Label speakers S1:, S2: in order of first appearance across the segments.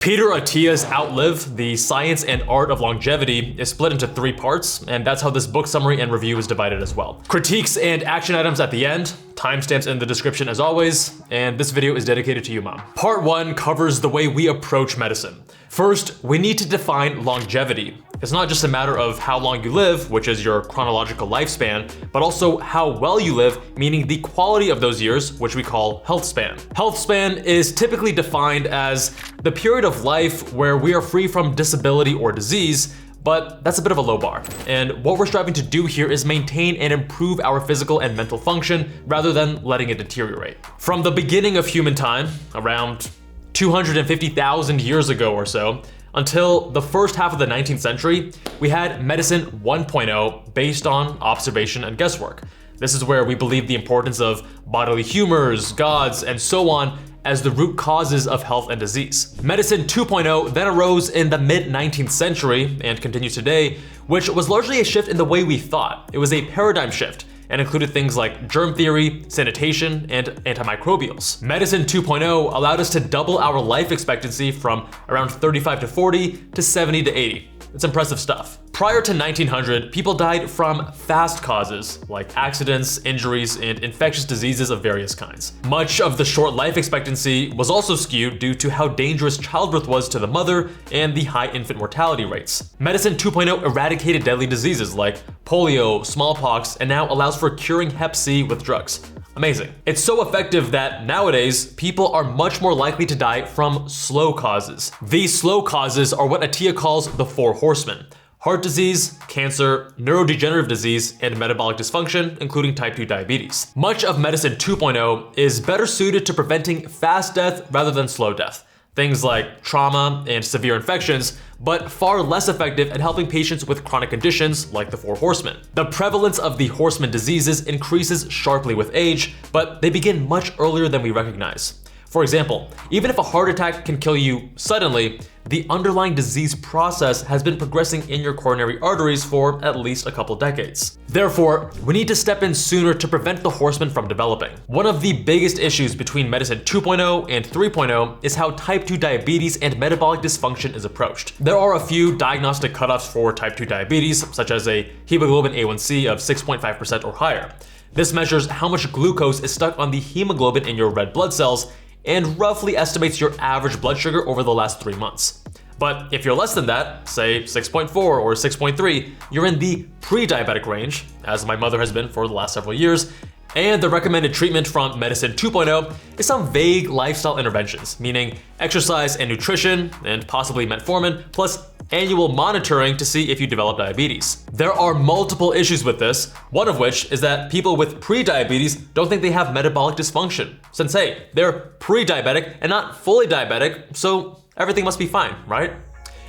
S1: Peter Attia's Outlive, The Science and Art of Longevity, is split into 3 parts, and that's how this book summary and review is divided as well. Critiques and action items at the end, timestamps in the description as always, and this video is dedicated to you, Mom. Part 1 covers the way we approach medicine. First, we need to define longevity. It's not just a matter of how long you live, which is your chronological lifespan, but also how well you live, meaning the quality of those years, which we call health span. Health span is typically defined as the period of life where we are free from disability or disease, but that's a bit of a low bar. And what we're striving to do here is maintain and improve our physical and mental function rather than letting it deteriorate. From the beginning of human time, around 250,000 years ago or so, until the first half of the 19th century, we had medicine 1.0 based on observation and guesswork. This is where we believe the importance of bodily humors, gods, and so on as the root causes of health and disease. Medicine 2.0 then arose in the mid-19th century and continues today, which was largely a shift in the way we thought. It was a paradigm shift and included things like germ theory, sanitation, and antimicrobials. Medicine 2.0 allowed us to double our life expectancy from around 35 to 40 to 70 to 80. It's impressive stuff. Prior to 1900, people died from fast causes like accidents, injuries, and infectious diseases of various kinds. Much of the short life expectancy was also skewed due to how dangerous childbirth was to the mother and the high infant mortality rates. Medicine 2.0 eradicated deadly diseases like polio, smallpox, and now allows for curing Hep C with drugs. Amazing. It's so effective that nowadays, people are much more likely to die from slow causes. These slow causes are what Attia calls the 4 horsemen: heart disease, cancer, neurodegenerative disease, and metabolic dysfunction, including type 2 diabetes. Much of medicine 2.0 is better suited to preventing fast death rather than slow death. Things like trauma and severe infections, but far less effective at helping patients with chronic conditions like the 4 horsemen. The prevalence of the horsemen diseases increases sharply with age, but they begin much earlier than we recognize. For example, even if a heart attack can kill you suddenly, the underlying disease process has been progressing in your coronary arteries for at least a couple decades. Therefore, we need to step in sooner to prevent the horsemen from developing. One of the biggest issues between medicine 2.0 and 3.0 is how type 2 diabetes and metabolic dysfunction is approached. There are a few diagnostic cutoffs for type 2 diabetes, such as a hemoglobin A1C of 6.5% or higher. This measures how much glucose is stuck on the hemoglobin in your red blood cells and roughly estimates your average blood sugar over the last 3 months. But if you're less than that, say 6.4 or 6.3, you're in the pre-diabetic range, as my mother has been for the last several years, and the recommended treatment from medicine 2.0 is some vague lifestyle interventions, meaning exercise and nutrition, and possibly metformin, plus annual monitoring to see if you develop diabetes. There are multiple issues with this, one of which is that people with pre-diabetes don't think they have metabolic dysfunction, since hey, they're pre-diabetic and not fully diabetic, so everything must be fine, right?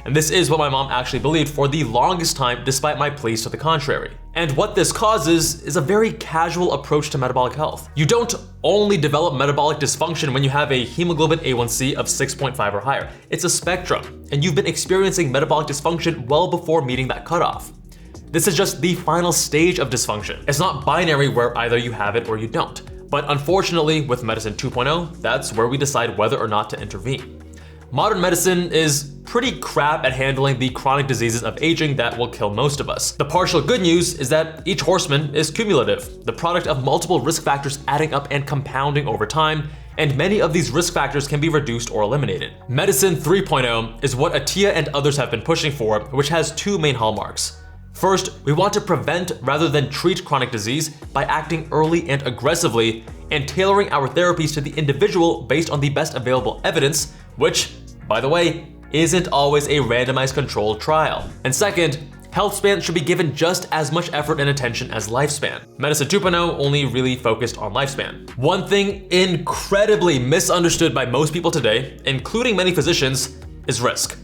S1: And this is what my mom actually believed for the longest time, despite my pleas to the contrary. And what this causes is a very casual approach to metabolic health. You don't only develop metabolic dysfunction when you have a hemoglobin A1C of 6.5 or higher. It's a spectrum, and you've been experiencing metabolic dysfunction well before meeting that cutoff. This is just the final stage of dysfunction. It's not binary where either you have it or you don't. But unfortunately, with medicine 2.0, that's where we decide whether or not to intervene. Modern medicine is pretty crap at handling the chronic diseases of aging that will kill most of us. The partial good news is that each horseman is cumulative, the product of multiple risk factors adding up and compounding over time, and many of these risk factors can be reduced or eliminated. Medicine 3.0 is what Attia and others have been pushing for, which has 2 main hallmarks. First, we want to prevent rather than treat chronic disease by acting early and aggressively and tailoring our therapies to the individual based on the best available evidence, which, by the way, isn't always a randomized controlled trial. And second, health span should be given just as much effort and attention as lifespan. Medicine 2.0 only really focused on lifespan. One thing incredibly misunderstood by most people today, including many physicians, is risk.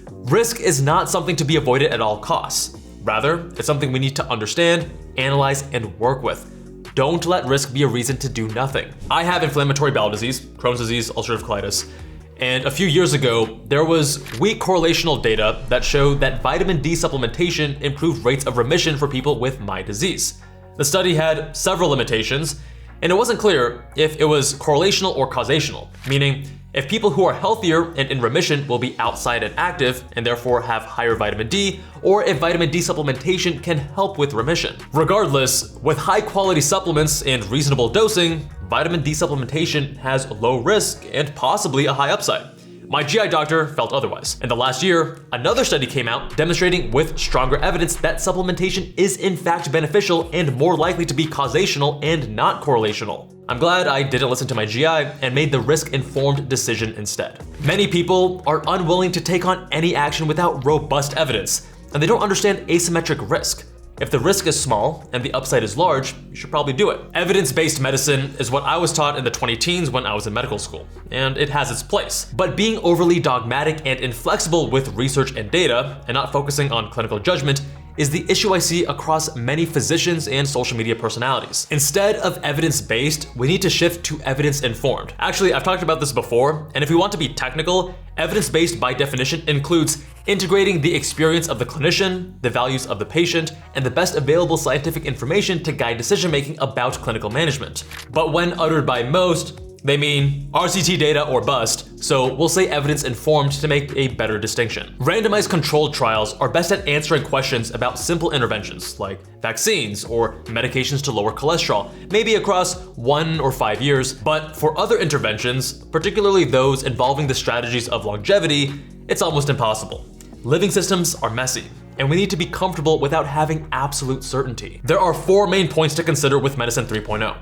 S1: Risk is not something to be avoided at all costs. Rather, it's something we need to understand, analyze, and work with. Don't let risk be a reason to do nothing. I have inflammatory bowel disease, Crohn's disease, ulcerative colitis, and a few years ago, there was weak correlational data that showed that vitamin D supplementation improved rates of remission for people with my disease. The study had several limitations, and it wasn't clear if it was correlational or causational, meaning If people who are healthier and in remission will be outside and active and therefore have higher vitamin D, or if vitamin D supplementation can help with remission. Regardless, with high quality supplements and reasonable dosing, vitamin D supplementation has low risk and possibly a high upside. My GI doctor felt otherwise. In the last year, another study came out demonstrating with stronger evidence that supplementation is in fact beneficial and more likely to be causational and not correlational. I'm glad I didn't listen to my GI and made the risk-informed decision instead. Many people are unwilling to take on any action without robust evidence, and they don't understand asymmetric risk. If the risk is small and the upside is large, you should probably do it. Evidence-based medicine is what I was taught in the 2010s when I was in medical school, and it has its place. But being overly dogmatic and inflexible with research and data, and not focusing on clinical judgment, is the issue I see across many physicians and social media personalities. Instead of evidence-based, we need to shift to evidence-informed. Actually, I've talked about this before, and if we want to be technical, evidence-based by definition includes integrating the experience of the clinician, the values of the patient, and the best available scientific information to guide decision-making about clinical management. But when uttered by most, they mean RCT data or bust, so we'll say evidence-informed to make a better distinction. Randomized controlled trials are best at answering questions about simple interventions like vaccines or medications to lower cholesterol, maybe across 1 or 5 years, but for other interventions, particularly those involving the strategies of longevity, it's almost impossible. Living systems are messy, and we need to be comfortable without having absolute certainty. There are 4 main points to consider with Medicine 3.0.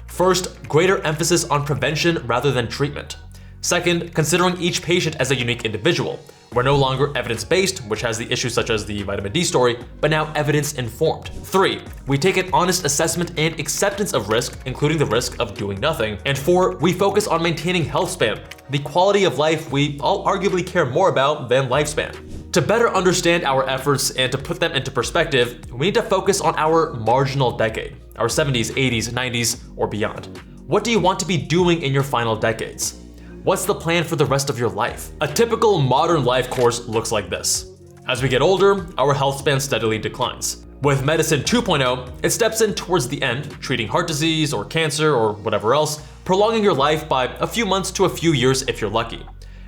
S1: First, greater emphasis on prevention rather than treatment. Second, considering each patient as a unique individual. We're no longer evidence-based, which has the issues such as the vitamin D story, but now evidence-informed. 3, we take an honest assessment and acceptance of risk, including the risk of doing nothing. And 4, we focus on maintaining health span, the quality of life we all arguably care more about than lifespan. To better understand our efforts and to put them into perspective, we need to focus on our marginal decade, our 70s, 80s, 90s, or beyond. What do you want to be doing in your final decades? What's the plan for the rest of your life? A typical modern life course looks like this. As we get older, our health span steadily declines. With Medicine 2.0, it steps in towards the end, treating heart disease or cancer or whatever else, prolonging your life by a few months to a few years if you're lucky.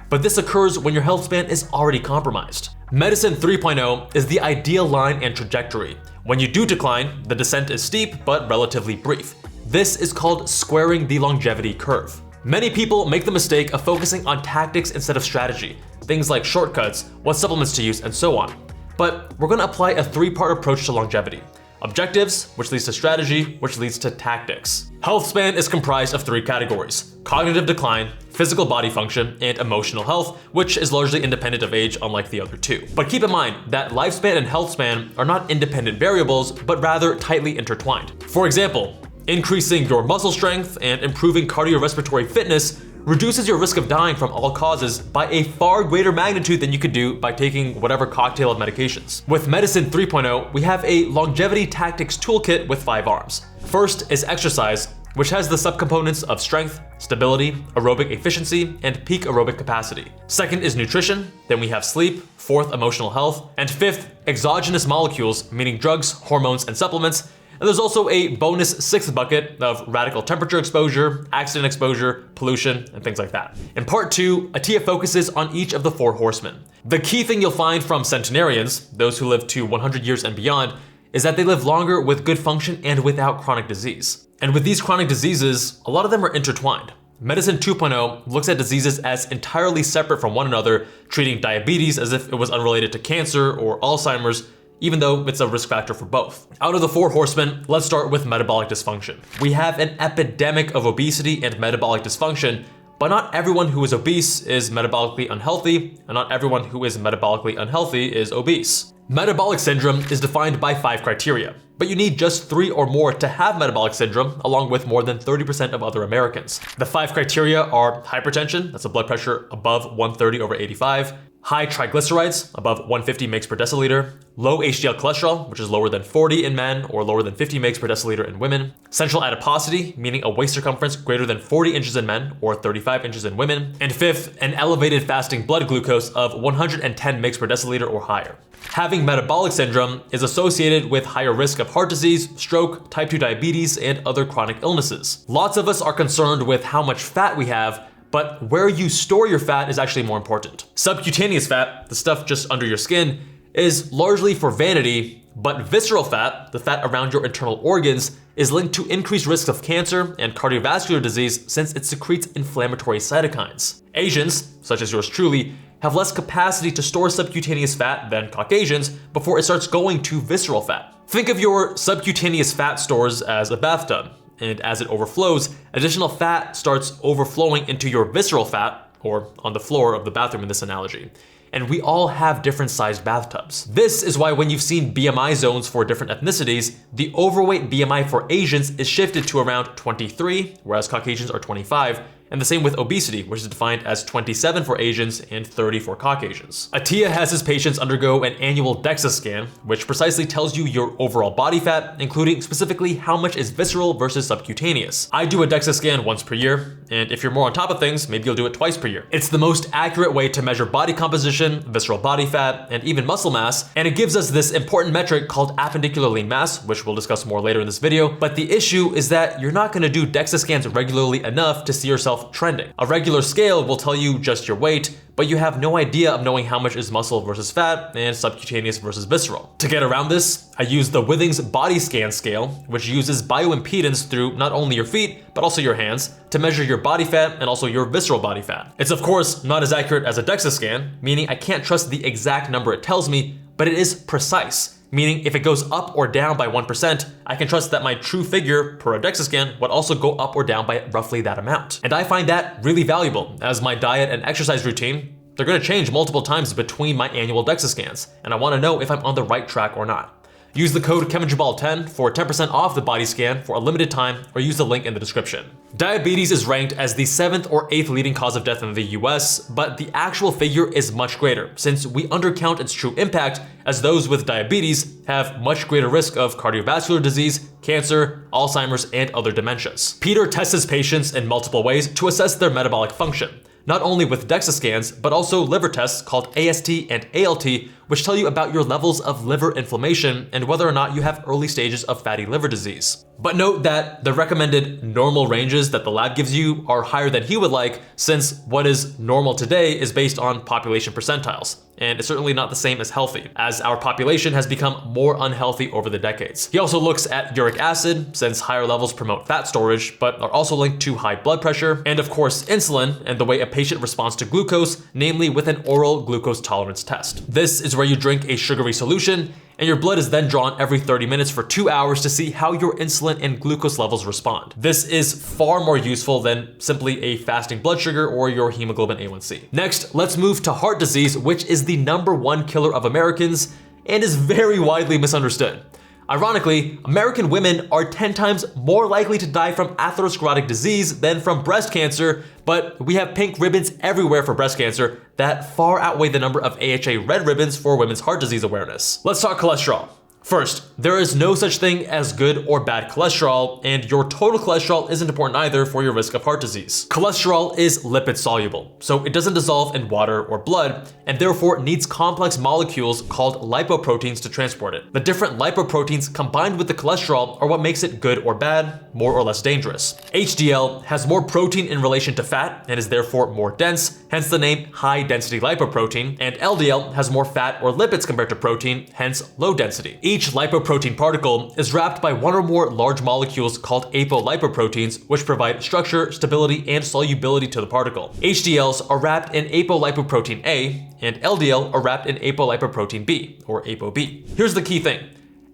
S1: But this occurs when your health span is already compromised. Medicine 3.0 is the ideal line and trajectory. When you do decline, the descent is steep but relatively brief. This is called squaring the longevity curve. Many people make the mistake of focusing on tactics instead of strategy, things like shortcuts, what supplements to use, and so on. But we're going to apply a 3-part approach to longevity. Objectives, which leads to strategy, which leads to tactics. Health span is comprised of 3 categories: cognitive decline, physical body function, and emotional health, which is largely independent of age, unlike the other 2. But keep in mind that lifespan and health span are not independent variables, but rather tightly intertwined. For example, increasing your muscle strength and improving cardiorespiratory fitness reduces your risk of dying from all causes by a far greater magnitude than you could do by taking whatever cocktail of medications. With Medicine 3.0, we have a longevity tactics toolkit with 5 arms. First is exercise, which has the subcomponents of strength, stability, aerobic efficiency, and peak aerobic capacity. Second is nutrition, then we have sleep, 4th, emotional health, and 5th, exogenous molecules, meaning drugs, hormones, and supplements. And there's also a bonus 6th bucket of radical temperature exposure, accident exposure, pollution, and things like that. In part 2, Attia focuses on each of the 4 horsemen. The key thing you'll find from centenarians, those who live to 100 years and beyond, is that they live longer with good function and without chronic disease. And with these chronic diseases, a lot of them are intertwined. Medicine 2.0 looks at diseases as entirely separate from one another, treating diabetes as if it was unrelated to cancer or Alzheimer's, even though it's a risk factor for both. Out of the 4 horsemen, let's start with metabolic dysfunction. We have an epidemic of obesity and metabolic dysfunction, but not everyone who is obese is metabolically unhealthy, and not everyone who is metabolically unhealthy is obese. Metabolic syndrome is defined by 5 criteria, but you need just 3 or more to have metabolic syndrome, along with more than 30% of other Americans. The 5 criteria are hypertension, that's a blood pressure above 130/85, high triglycerides, above 150 mg per deciliter, low HDL cholesterol, which is lower than 40 in men or lower than 50 mg per deciliter in women, central adiposity, meaning a waist circumference greater than 40 inches in men or 35 inches in women, and 5th, an elevated fasting blood glucose of 110 mg per deciliter or higher. Having metabolic syndrome is associated with higher risk of heart disease, stroke, type 2 diabetes, and other chronic illnesses. Lots of us are concerned with how much fat we have, But where you store your fat is actually more important. Subcutaneous fat, the stuff just under your skin, is largely for vanity, but visceral fat, the fat around your internal organs, is linked to increased risks of cancer and cardiovascular disease since it secretes inflammatory cytokines. Asians, such as yours truly, have less capacity to store subcutaneous fat than Caucasians before it starts going to visceral fat. Think of your subcutaneous fat stores as a bathtub, and as it overflows, additional fat starts overflowing into your visceral fat, or on the floor of the bathroom in this analogy. And we all have different sized bathtubs. This is why when you've seen BMI zones for different ethnicities, the overweight BMI for Asians is shifted to around 23, whereas Caucasians are 25, and the same with obesity, which is defined as 27 for Asians and 30 for Caucasians. Attia has his patients undergo an annual DEXA scan, which precisely tells you your overall body fat, including specifically how much is visceral versus subcutaneous. I do a DEXA scan once per year, and if you're more on top of things, maybe you'll do it twice per year. It's the most accurate way to measure body composition, visceral body fat, and even muscle mass, and it gives us this important metric called appendicular lean mass, which we'll discuss more later in this video. But the issue is that you're not gonna do DEXA scans regularly enough to see yourself trending. A regular scale will tell you just your weight, but you have no idea of knowing how much is muscle versus fat and subcutaneous versus visceral. To get around this, I use the Withings body scan scale, which uses bioimpedance through not only your feet, but also your hands, to measure your body fat and also your visceral body fat. It's of course not as accurate as a DEXA scan, meaning I can't trust the exact number it tells me, but it is precise. Meaning if it goes up or down by 1%, I can trust that my true figure per a DEXA scan would also go up or down by roughly that amount. And I find that really valuable, as my diet and exercise routine, they're gonna change multiple times between my annual DEXA scans, and I wanna know if I'm on the right track or not. Use the code KevinJabal10 for 10% off the body scan for a limited time, or use the link in the description. Diabetes is ranked as the 7th or 8th leading cause of death in the US, but the actual figure is much greater, since we undercount its true impact, as those with diabetes have much greater risk of cardiovascular disease, cancer, Alzheimer's, and other dementias. Peter tests his patients in multiple ways to assess their metabolic function, not only with DEXA scans, but also liver tests called AST and ALT, which tell you about your levels of liver inflammation and whether or not you have early stages of fatty liver disease. But note that the recommended normal ranges that the lab gives you are higher than he would like, since what is normal today is based on population percentiles, and it's certainly not the same as healthy, as our population has become more unhealthy over the decades. He also looks at uric acid, since higher levels promote fat storage, but are also linked to high blood pressure, and of course insulin, and the way a patient responds to glucose, namely with an oral glucose tolerance test. This is where you drink a sugary solution, and your blood is then drawn every 30 minutes for 2 hours to see how your insulin and glucose levels respond. This is far more useful than simply a fasting blood sugar or your hemoglobin A1C. Next, let's move to heart disease, which is the #1 killer of Americans and is very widely misunderstood. Ironically, American women are 10 times more likely to die from atherosclerotic disease than from breast cancer, but we have pink ribbons everywhere for breast cancer that far outweigh the number of AHA red ribbons for women's heart disease awareness. Let's talk cholesterol. First, there is no such thing as good or bad cholesterol, and your total cholesterol isn't important either for your risk of heart disease. Cholesterol is lipid soluble, so it doesn't dissolve in water or blood, and therefore needs complex molecules called lipoproteins to transport it. The different lipoproteins combined with the cholesterol are what makes it good or bad, more or less dangerous. HDL has more protein in relation to fat and is therefore more dense, hence the name high density lipoprotein, and LDL has more fat or lipids compared to protein, hence low density. Each lipoprotein particle is wrapped by one or more large molecules called apolipoproteins, which provide structure, stability, and solubility to the particle. HDLs are wrapped in apolipoprotein A, and LDL are wrapped in apolipoprotein B, or ApoB. Here's the key thing.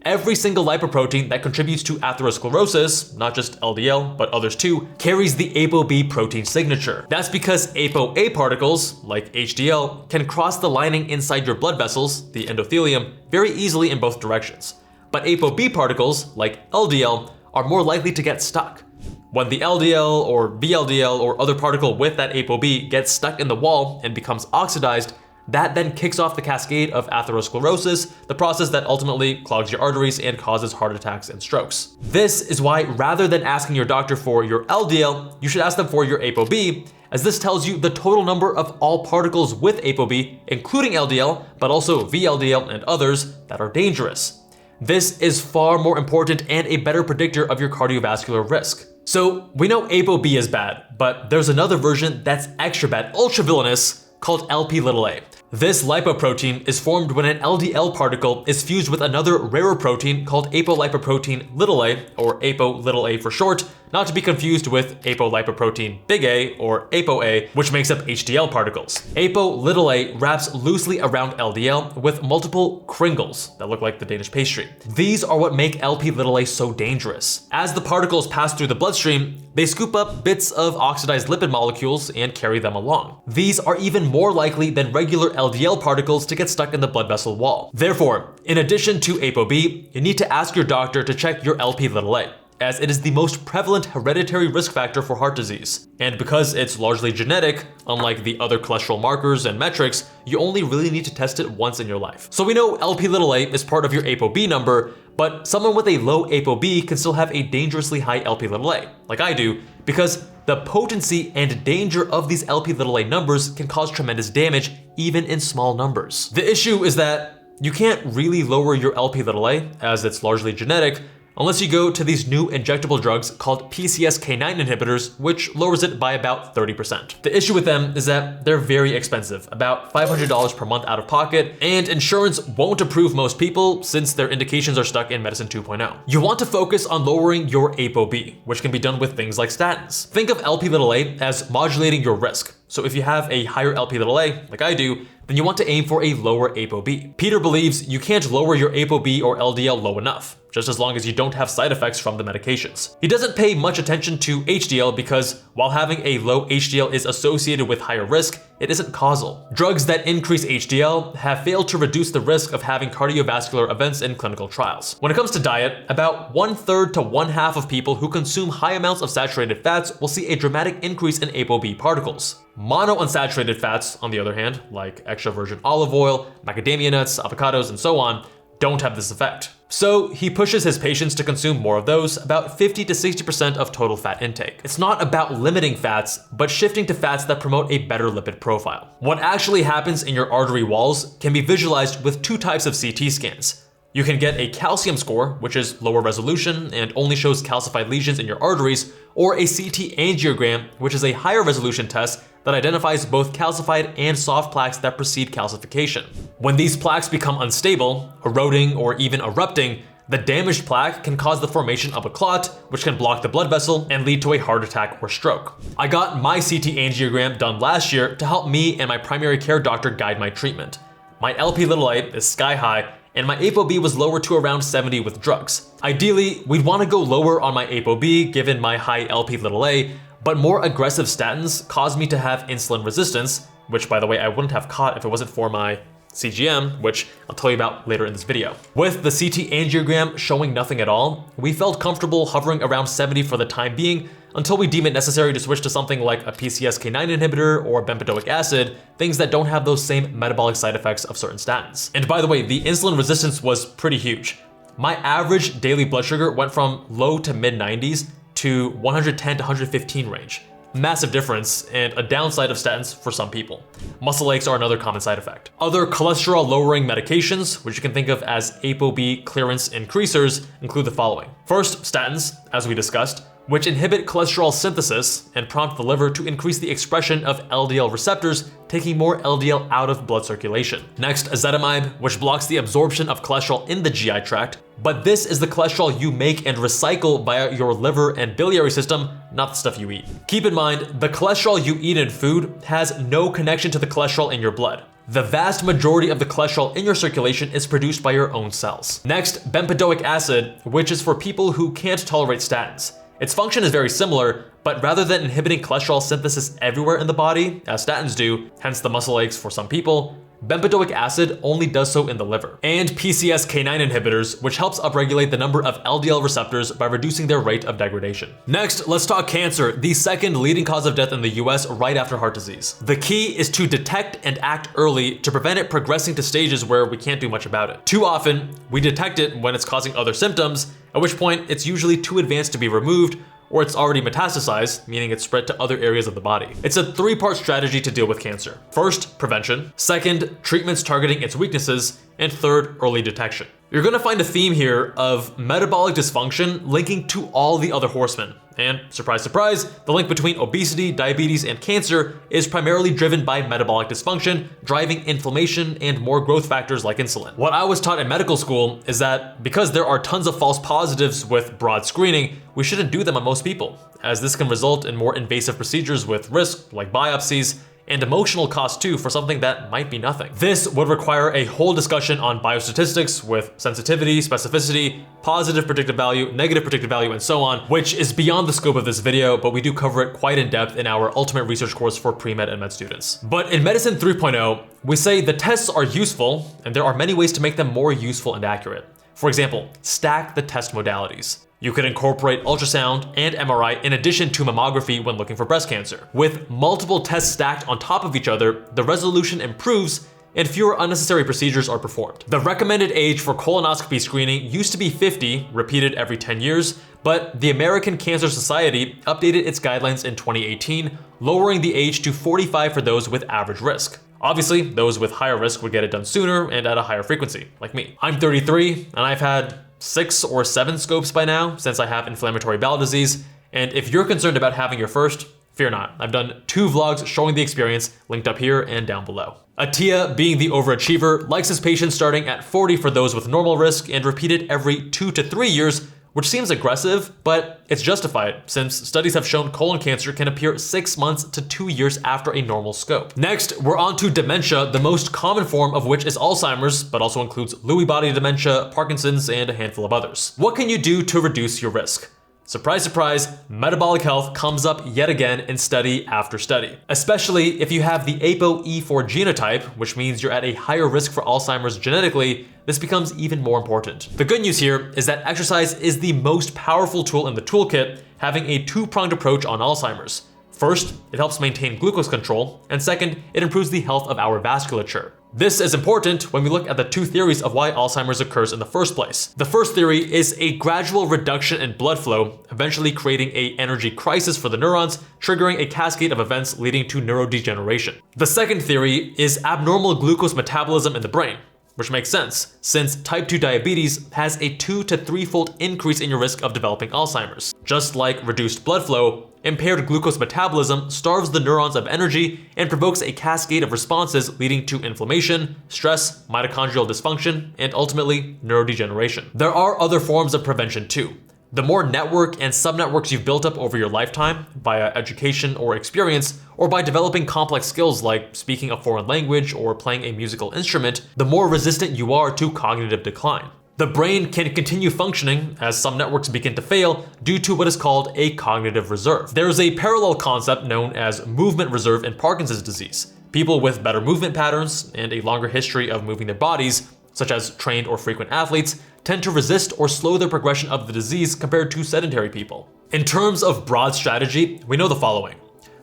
S1: Every single lipoprotein that contributes to atherosclerosis, not just LDL, but others too, carries the ApoB protein signature. That's because ApoA particles, like HDL, can cross the lining inside your blood vessels, the endothelium, very easily in both directions. But ApoB particles, like LDL, are more likely to get stuck. When the LDL or VLDL or other particle with that ApoB gets stuck in the wall and becomes oxidized, that then kicks off the cascade of atherosclerosis, the process that ultimately clogs your arteries and causes heart attacks and strokes. This is why rather than asking your doctor for your LDL, you should ask them for your ApoB, as this tells you the total number of all particles with ApoB, including LDL, but also VLDL and others that are dangerous. This is far more important and a better predictor of your cardiovascular risk. So we know ApoB is bad, but there's another version that's extra bad, ultra villainous, called Lp(a). This lipoprotein is formed when an LDL particle is fused with another rarer protein called apolipoprotein a, or apo(a) for short, not to be confused with apolipoprotein A, or ApoA, which makes up HDL particles. Apo(a) wraps loosely around LDL with multiple kringles that look like the Danish pastry. These are what make Lp(a) so dangerous. As the particles pass through the bloodstream, they scoop up bits of oxidized lipid molecules and carry them along. These are even more likely than regular LDL particles to get stuck in the blood vessel wall. Therefore, in addition to ApoB, you need to ask your doctor to check your Lp(a), as it is the most prevalent hereditary risk factor for heart disease. And because it's largely genetic, unlike the other cholesterol markers and metrics, you only really need to test it once in your life. So we know Lp(a) is part of your ApoB number, but someone with a low ApoB can still have a dangerously high Lp(a), like I do, because the potency and danger of these Lp(a) numbers can cause tremendous damage, even in small numbers. The issue is that you can't really lower your Lp(a), as it's largely genetic, unless you go to these new injectable drugs called PCSK9 inhibitors, which lowers it by about 30%. The issue with them is that they're very expensive, about $500 per month out of pocket, and insurance won't approve most people since their indications are stuck in Medicine 2.0. You want to focus on lowering your ApoB, which can be done with things like statins. Think of Lp(a) as modulating your risk. So if you have a higher Lp(a), like I do, then you want to aim for a lower ApoB. Peter believes you can't lower your ApoB or LDL low enough, just as long as you don't have side effects from the medications. He doesn't pay much attention to HDL because while having a low HDL is associated with higher risk, it isn't causal. Drugs that increase HDL have failed to reduce the risk of having cardiovascular events in clinical trials. When it comes to diet, about 1/3 to 1/2 of people who consume high amounts of saturated fats will see a dramatic increase in ApoB particles. Monounsaturated fats, on the other hand, like extra virgin olive oil, macadamia nuts, avocados, and so on, don't have this effect. So he pushes his patients to consume more of those, about 50 to 60% of total fat intake. It's not about limiting fats, but shifting to fats that promote a better lipid profile. What actually happens in your artery walls can be visualized with two types of CT scans. You can get a calcium score, which is lower resolution and only shows calcified lesions in your arteries, or a CT angiogram, which is a higher resolution test that identifies both calcified and soft plaques that precede calcification. When these plaques become unstable, eroding, or even erupting, the damaged plaque can cause the formation of a clot, which can block the blood vessel and lead to a heart attack or stroke. I got my CT angiogram done last year to help me and my primary care doctor guide my treatment. My Lp(a) is sky high, and my ApoB was lowered to around 70 with drugs. Ideally, we'd want to go lower on my ApoB given my high Lp(a), but more aggressive statins caused me to have insulin resistance, which by the way I wouldn't have caught if it wasn't for my CGM, which I'll tell you about later in this video. With the CT angiogram showing nothing at all, we felt comfortable hovering around 70 for the time being until we deem it necessary to switch to something like a PCSK9 inhibitor or bempedoic acid, things that don't have those same metabolic side effects of certain statins. And by the way, the insulin resistance was pretty huge. My average daily blood sugar went from low to mid 90s to 110 to 115 range. Massive difference and a downside of statins for some people. Muscle aches are another common side effect. Other cholesterol lowering medications, which you can think of as ApoB clearance increasers, include the following. First, statins, as we discussed, which inhibit cholesterol synthesis and prompt the liver to increase the expression of LDL receptors, taking more LDL out of blood circulation. Next, ezetimibe, which blocks the absorption of cholesterol in the GI tract, but this is the cholesterol you make and recycle via your liver and biliary system, not the stuff you eat. Keep in mind, the cholesterol you eat in food has no connection to the cholesterol in your blood. The vast majority of the cholesterol in your circulation is produced by your own cells. Next, bempedoic acid, which is for people who can't tolerate statins. Its function is very similar, but rather than inhibiting cholesterol synthesis everywhere in the body, as statins do, hence the muscle aches for some people, bempedoic acid only does so in the liver. And PCSK9 inhibitors, which helps upregulate the number of LDL receptors by reducing their rate of degradation. Next, let's talk cancer, the second leading cause of death in the US right after heart disease. The key is to detect and act early to prevent it progressing to stages where we can't do much about it. Too often, we detect it when it's causing other symptoms, at which point it's usually too advanced to be removed, or it's already metastasized, meaning it's spread to other areas of the body. It's a three-part strategy to deal with cancer. First, prevention. Second, treatments targeting its weaknesses. And third, early detection. You're gonna find a theme here of metabolic dysfunction linking to all the other horsemen. And surprise, surprise, the link between obesity, diabetes, and cancer is primarily driven by metabolic dysfunction, driving inflammation and more growth factors like insulin. What I was taught in medical school is that because there are tons of false positives with broad screening, we shouldn't do them on most people, as this can result in more invasive procedures with risk, like biopsies, and emotional cost too for something that might be nothing. This would require a whole discussion on biostatistics with sensitivity, specificity, positive predictive value, negative predictive value, and so on, which is beyond the scope of this video, but we do cover it quite in depth in our ultimate research course for pre-med and med students. But in Medicine 3.0, we say the tests are useful, and there are many ways to make them more useful and accurate. For example, stack the test modalities. You could incorporate ultrasound and MRI in addition to mammography when looking for breast cancer. With multiple tests stacked on top of each other, the resolution improves and fewer unnecessary procedures are performed. The recommended age for colonoscopy screening used to be 50, repeated every 10 years, but the American Cancer Society updated its guidelines in 2018, lowering the age to 45 for those with average risk. Obviously, those with higher risk would get it done sooner and at a higher frequency, like me. I'm 33, and I've had 6 or 7 scopes by now since I have inflammatory bowel disease, and if you're concerned about having your first, fear not. I've done 2 vlogs showing the experience, linked up here and down below. Attia, being the overachiever, likes his patients starting at 40 for those with normal risk and repeated every 2 to 3 years, which seems aggressive, but it's justified since studies have shown colon cancer can appear 6 months to 2 years after a normal scope. Next, we're on to dementia, the most common form of which is Alzheimer's, but also includes Lewy body dementia, Parkinson's, and a handful of others. What can you do to reduce your risk? Surprise, surprise, metabolic health comes up yet again in study after study, especially if you have the ApoE4 genotype, which means you're at a higher risk for Alzheimer's genetically. This becomes even more important. The good news here is that exercise is the most powerful tool in the toolkit, having a 2-pronged approach on Alzheimer's. First, it helps maintain glucose control, and second, it improves the health of our vasculature. This is important when we look at the 2 theories of why Alzheimer's occurs in the first place. The first theory is a gradual reduction in blood flow, eventually creating an energy crisis for the neurons, triggering a cascade of events leading to neurodegeneration. The second theory is abnormal glucose metabolism in the brain, which makes sense, since type 2 diabetes has a 2 to 3-fold increase in your risk of developing Alzheimer's. Just like reduced blood flow, impaired glucose metabolism starves the neurons of energy and provokes a cascade of responses leading to inflammation, stress, mitochondrial dysfunction, and ultimately neurodegeneration. There are other forms of prevention too. The more network and subnetworks you've built up over your lifetime, via education or experience, or by developing complex skills like speaking a foreign language or playing a musical instrument, the more resistant you are to cognitive decline. The brain can continue functioning as some networks begin to fail due to what is called a cognitive reserve. There is a parallel concept known as movement reserve in Parkinson's disease. People with better movement patterns and a longer history of moving their bodies, such as trained or frequent athletes, tend to resist or slow the progression of the disease compared to sedentary people. In terms of broad strategy, we know the following.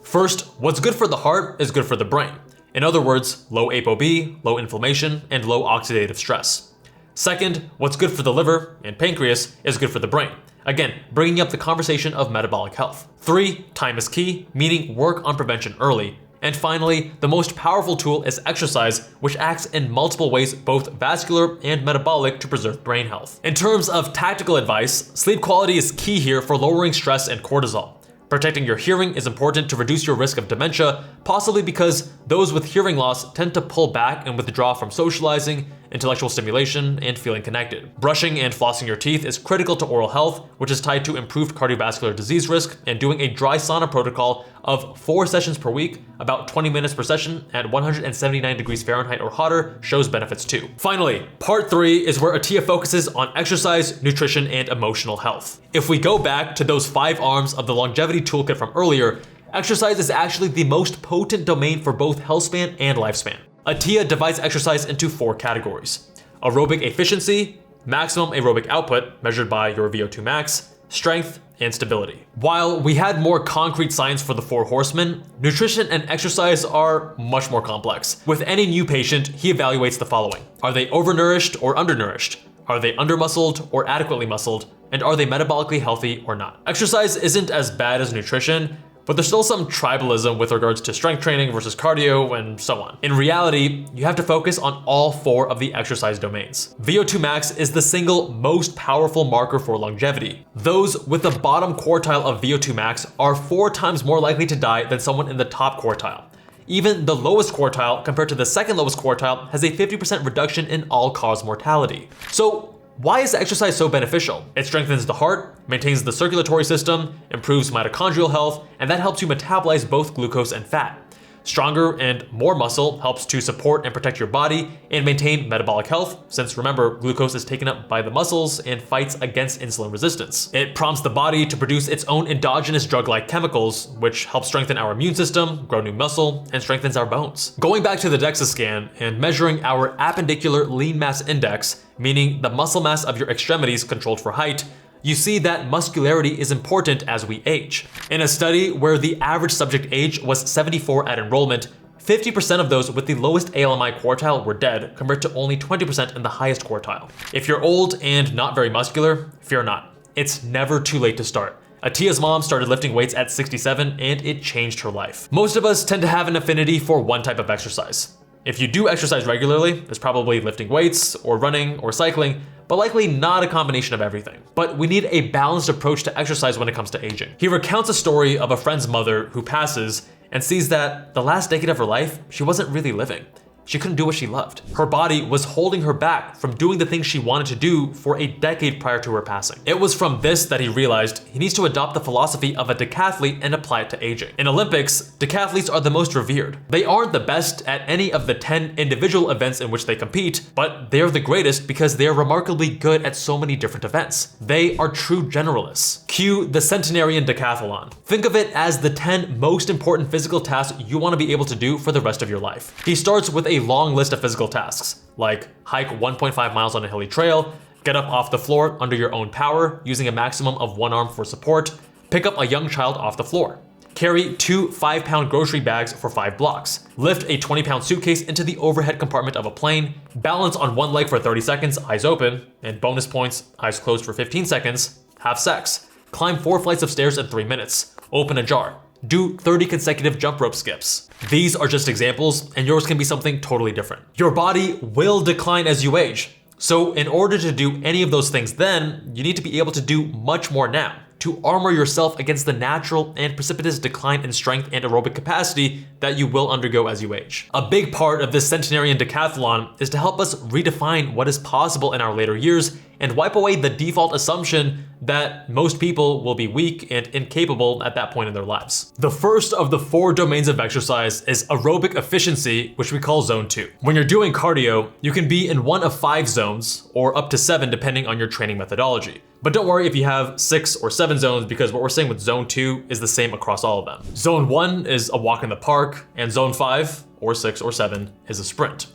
S1: First, what's good for the heart is good for the brain. In other words, low ApoB, low inflammation, and low oxidative stress. Second, what's good for the liver and pancreas is good for the brain. Again, bringing up the conversation of metabolic health. 3, time is key, meaning work on prevention early. And finally, the most powerful tool is exercise, which acts in multiple ways, both vascular and metabolic, to preserve brain health. In terms of tactical advice, sleep quality is key here for lowering stress and cortisol. Protecting your hearing is important to reduce your risk of dementia, possibly because those with hearing loss tend to pull back and withdraw from socializing, intellectual stimulation, and feeling connected. Brushing and flossing your teeth is critical to oral health, which is tied to improved cardiovascular disease risk, and doing a dry sauna protocol of 4 sessions per week, about 20 minutes per session at 179 degrees Fahrenheit or hotter, shows benefits too. Finally, part 3 is where Attia focuses on exercise, nutrition, and emotional health. If we go back to those 5 arms of the longevity toolkit from earlier, exercise is actually the most potent domain for both health span and lifespan. Attia divides exercise into 4 categories: aerobic efficiency, maximum aerobic output measured by your VO2 max, strength, and stability. While we had more concrete science for the 4 horsemen, nutrition and exercise are much more complex. With any new patient, he evaluates the following: are they overnourished or undernourished? Are they undermuscled or adequately muscled? And are they metabolically healthy or not? Exercise isn't as bad as nutrition, but there's still some tribalism with regards to strength training versus cardio and so on. In reality, you have to focus on all 4 of the exercise domains. VO2 max is the single most powerful marker for longevity. Those with the bottom quartile of VO2 max are 4 times more likely to die than someone in the top quartile. Even the lowest quartile compared to the second lowest quartile has a 50% reduction in all-cause mortality. So why is exercise so beneficial? It strengthens the heart, maintains the circulatory system, improves mitochondrial health, and that helps you metabolize both glucose and fat. Stronger and more muscle helps to support and protect your body and maintain metabolic health, since remember, glucose is taken up by the muscles and fights against insulin resistance. It prompts the body to produce its own endogenous drug-like chemicals, which help strengthen our immune system, grow new muscle, and strengthens our bones. Going back to the DEXA scan and measuring our appendicular lean mass index, meaning the muscle mass of your extremities controlled for height, you see that muscularity is important as we age. In a study where the average subject age was 74 at enrollment, 50% of those with the lowest ALMI quartile were dead, compared to only 20% in the highest quartile. If you're old and not very muscular, fear not. It's never too late to start. Attia's mom started lifting weights at 67 and it changed her life. Most of us tend to have an affinity for one type of exercise. If you do exercise regularly, it's probably lifting weights or running or cycling, but likely not a combination of everything. But we need a balanced approach to exercise when it comes to aging. He recounts a story of a friend's mother who passes and sees that the last decade of her life, she wasn't really living. She couldn't do what she loved. Her body was holding her back from doing the things she wanted to do for a decade prior to her passing. It was from this that he realized he needs to adopt the philosophy of a decathlete and apply it to aging. In Olympics, decathletes are the most revered. They aren't the best at any of the 10 individual events in which they compete, but they are the greatest because they are remarkably good at so many different events. They are true generalists. Cue the centenarian decathlon. Think of it as the 10 most important physical tasks you want to be able to do for the rest of your life. He starts with a long list of physical tasks, like hike 1.5 miles on a hilly trail, get up off the floor under your own power using a maximum of 1 arm for support, pick up a young child off the floor, carry 2 5-pound grocery bags for 5 blocks, lift a 20-pound suitcase into the overhead compartment of a plane, balance on one leg for 30 seconds, eyes open, and bonus points, eyes closed for 15 seconds, have sex, climb 4 flights of stairs in 3 minutes, open a jar, do 30 consecutive jump rope skips. These are just examples, and yours can be something totally different. Your body will decline as you age. So in order to do any of those things then, you need to be able to do much more now, to armor yourself against the natural and precipitous decline in strength and aerobic capacity that you will undergo as you age. A big part of this centenarian decathlon is to help us redefine what is possible in our later years and wipe away the default assumption that most people will be weak and incapable at that point in their lives. The first of the 4 domains of exercise is aerobic efficiency, which we call zone 2. When you're doing cardio, you can be in one of 5 zones, or up to 7 depending on your training methodology. But don't worry if you have 6 or 7 zones, because what we're saying with zone 2 is the same across all of them. Zone 1 is a walk in the park, and zone 5, or 6 or 7, is a sprint.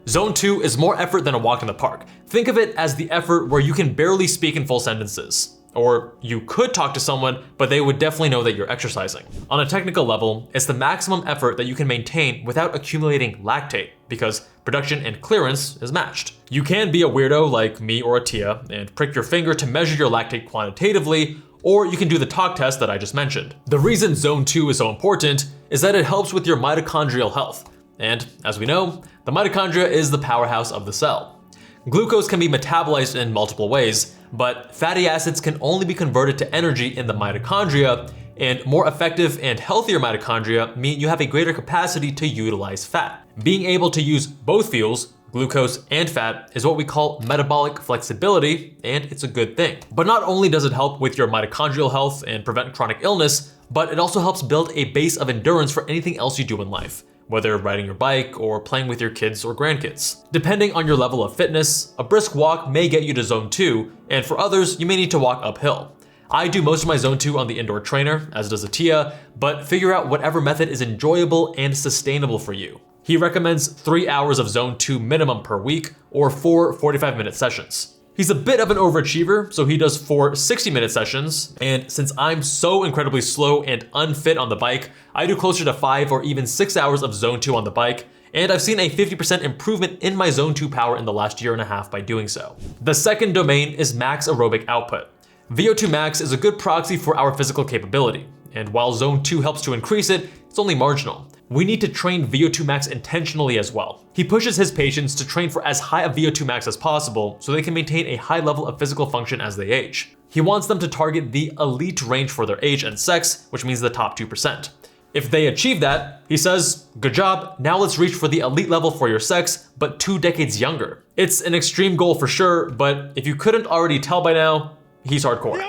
S1: Zone 2 is more effort than a walk in the park. Think of it as the effort where you can barely speak in full sentences. Or you could talk to someone, but they would definitely know that you're exercising. On a technical level, it's the maximum effort that you can maintain without accumulating lactate, because production and clearance is matched. You can be a weirdo like me or Attia and prick your finger to measure your lactate quantitatively, or you can do the talk test that I just mentioned. The reason zone 2 is so important is that it helps with your mitochondrial health. And as we know, the mitochondria is the powerhouse of the cell. Glucose can be metabolized in multiple ways, but fatty acids can only be converted to energy in the mitochondria, and more effective and healthier mitochondria mean you have a greater capacity to utilize fat. Being able to use both fuels, glucose and fat, is what we call metabolic flexibility, and it's a good thing. But not only does it help with your mitochondrial health and prevent chronic illness, but it also helps build a base of endurance for anything else you do in life, whether riding your bike or playing with your kids or grandkids. Depending on your level of fitness, a brisk walk may get you to zone 2, and for others, you may need to walk uphill. I do most of my zone 2 on the indoor trainer, as does Attia, but figure out whatever method is enjoyable and sustainable for you. He recommends 3 hours of zone 2 minimum per week, or 4 45-minute sessions. He's a bit of an overachiever, so he does 4 60-minute sessions, and since I'm so incredibly slow and unfit on the bike, I do closer to 5 or even 6 hours of zone 2 on the bike, and I've seen a 50% improvement in my zone 2 power in the last year and a half by doing so. The second domain is max aerobic output. VO2 max is a good proxy for our physical capability, and while zone 2 helps to increase it, it's only marginal. We need to train VO2 max intentionally as well. He pushes his patients to train for as high a VO2 max as possible so they can maintain a high level of physical function as they age. He wants them to target the elite range for their age and sex, which means the top 2%. If they achieve that, he says, good job, now let's reach for the elite level for your sex, but 2 decades younger. It's an extreme goal for sure, but if you couldn't already tell by now, he's hardcore.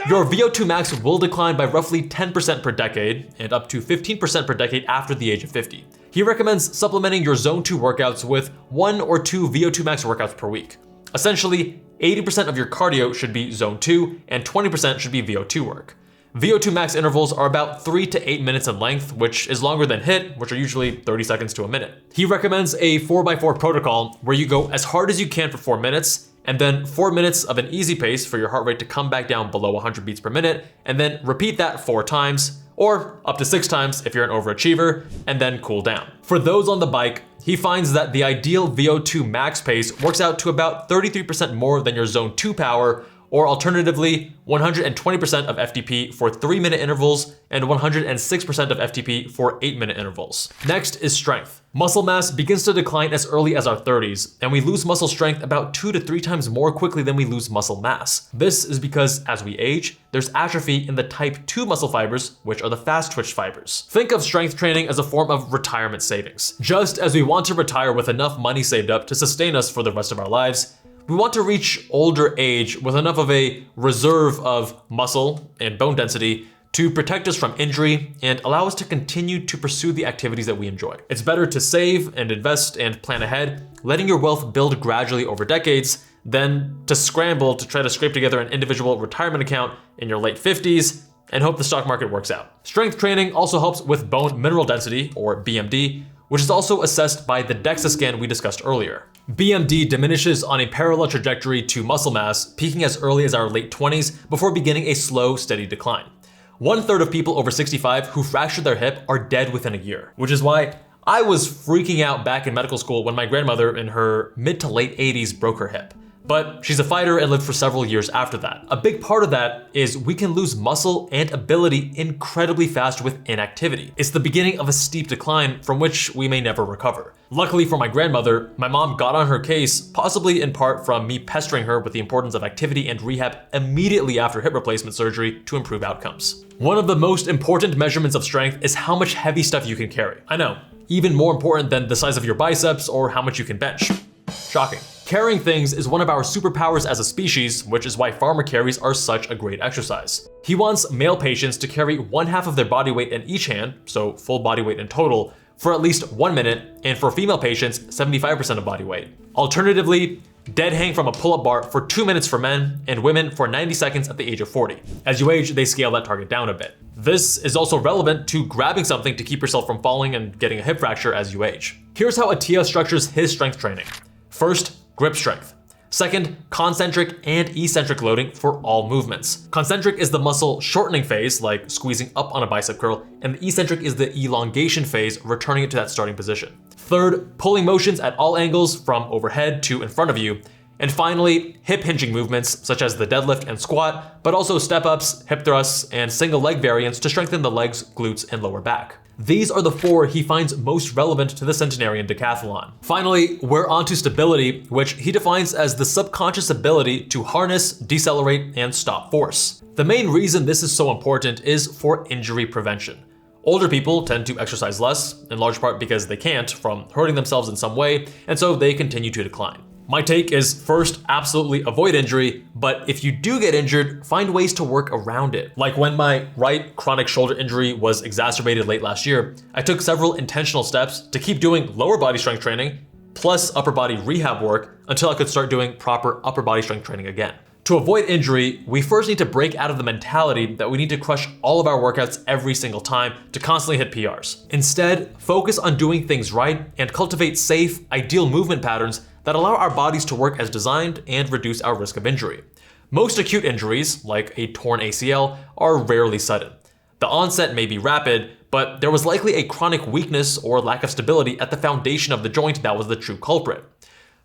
S1: Your VO2 max will decline by roughly 10% per decade and up to 15% per decade after the age of 50. He recommends supplementing your zone 2 workouts with 1 or 2 VO2 max workouts per week. Essentially, 80% of your cardio should be zone 2 and 20% should be VO2 work. VO2 max intervals are about 3 to 8 minutes in length, which is longer than HIIT, which are usually 30 seconds to a minute. He recommends a 4x4 protocol where you go as hard as you can for 4 minutes, and then 4 minutes of an easy pace for your heart rate to come back down below 100 beats per minute, and then repeat that 4 times, or up to 6 times if you're an overachiever, and then cool down. For those on the bike, he finds that the ideal VO2 max pace works out to about 33% more than your zone 2 power, or alternatively, 120% of FTP for 3-minute intervals and 106% of FTP for 8-minute intervals. Next is strength. Muscle mass begins to decline as early as our 30s, and we lose muscle strength about 2 to 3 times more quickly than we lose muscle mass. This is because as we age, there's atrophy in the type 2 muscle fibers, which are the fast twitch fibers. Think of strength training as a form of retirement savings. Just as we want to retire with enough money saved up to sustain us for the rest of our lives, we want to reach older age with enough of a reserve of muscle and bone density to protect us from injury and allow us to continue to pursue the activities that we enjoy. It's better to save and invest and plan ahead, letting your wealth build gradually over decades, than to scramble to try to scrape together an individual retirement account in your late 50s and hope the stock market works out. Strength training also helps with bone mineral density, or BMD, which is also assessed by the DEXA scan we discussed earlier. BMD diminishes on a parallel trajectory to muscle mass, peaking as early as our late 20s before beginning a slow, steady decline. 1/3 of people over 65 who fractured their hip are dead within a year, which is why I was freaking out back in medical school when my grandmother in her mid to late 80s broke her hip. But she's a fighter and lived for several years after that. A big part of that is we can lose muscle and ability incredibly fast with inactivity. It's the beginning of a steep decline from which we may never recover. Luckily for my grandmother, my mom got on her case, possibly in part from me pestering her with the importance of activity and rehab immediately after hip replacement surgery to improve outcomes. One of the most important measurements of strength is how much heavy stuff you can carry. I know, even more important than the size of your biceps or how much you can bench. Shocking. Carrying things is one of our superpowers as a species, which is why farmer carries are such a great exercise. He wants male patients to carry 1/2 of their body weight in each hand, so full body weight in total, for at least 1 minute, and for female patients, 75% of body weight. Alternatively, dead hang from a pull-up bar for 2 minutes for men, and women for 90 seconds at the age of 40. As you age, they scale that target down a bit. This is also relevant to grabbing something to keep yourself from falling and getting a hip fracture as you age. Here's how Attia structures his strength training. First, grip strength. Second, concentric and eccentric loading for all movements. Concentric is the muscle shortening phase, like squeezing up on a bicep curl, and the eccentric is the elongation phase, returning it to that starting position. Third, pulling motions at all angles from overhead to in front of you. And finally, hip hinging movements such as the deadlift and squat, but also step-ups, hip thrusts, and single leg variants to strengthen the legs, glutes, and lower back. These are the 4 he finds most relevant to the centenarian decathlon. Finally, we're onto stability, which he defines as the subconscious ability to harness, decelerate, and stop force. The main reason this is so important is for injury prevention. Older people tend to exercise less, in large part because they can't from hurting themselves in some way, and so they continue to decline. My take is first, absolutely avoid injury, but if you do get injured, find ways to work around it. Like when my right chronic shoulder injury was exacerbated late last year, I took several intentional steps to keep doing lower body strength training, plus upper body rehab work until I could start doing proper upper body strength training again. To avoid injury, we first need to break out of the mentality that we need to crush all of our workouts every single time to constantly hit PRs. Instead, focus on doing things right and cultivate safe, ideal movement patterns that allow our bodies to work as designed and reduce our risk of injury. Most acute injuries, like a torn ACL, are rarely sudden. The onset may be rapid, but there was likely a chronic weakness or lack of stability at the foundation of the joint that was the true culprit.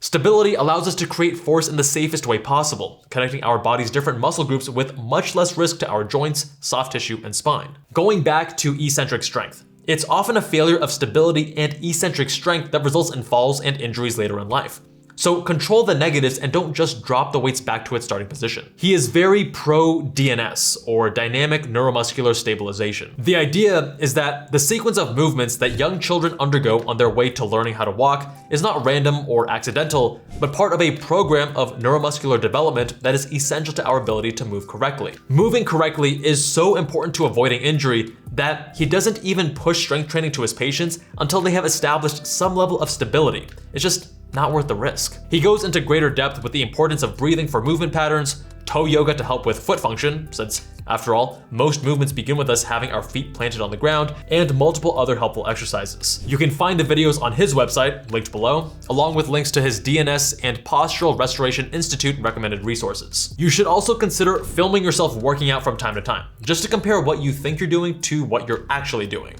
S1: Stability allows us to create force in the safest way possible, connecting our body's different muscle groups with much less risk to our joints, soft tissue, and spine. Going back to eccentric strength, it's often a failure of stability and eccentric strength that results in falls and injuries later in life. So control the negatives and don't just drop the weights back to its starting position. He is very pro DNS, or dynamic neuromuscular stabilization. The idea is that the sequence of movements that young children undergo on their way to learning how to walk is not random or accidental, but part of a program of neuromuscular development that is essential to our ability to move correctly. Moving correctly is so important to avoiding injury that he doesn't even push strength training to his patients until they have established some level of stability. It's just not worth the risk. He goes into greater depth with the importance of breathing for movement patterns, toe yoga to help with foot function, since after all, most movements begin with us having our feet planted on the ground, and multiple other helpful exercises. You can find the videos on his website, linked below, along with links to his DNS and Postural Restoration Institute recommended resources. You should also consider filming yourself working out from time to time, just to compare what you think you're doing to what you're actually doing.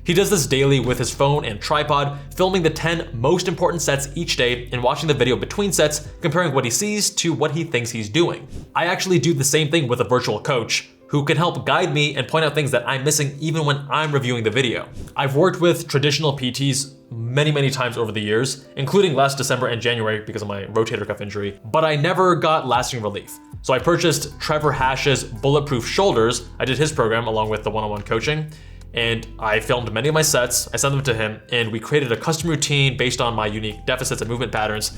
S1: He does this daily with his phone and tripod, filming the 10 most important sets each day and watching the video between sets, comparing what he sees to what he thinks he's doing. I actually do the same thing with a virtual coach who can help guide me and point out things that I'm missing even when I'm reviewing the video. I've worked with traditional PTs many times over the years, including last December and January because of my rotator cuff injury, but I never got lasting relief. So I purchased Trevor Hash's Bulletproof Shoulders. I did his program along with the one-on-one coaching, and I filmed many of my sets, I sent them to him, and we created a custom routine based on my unique deficits and movement patterns.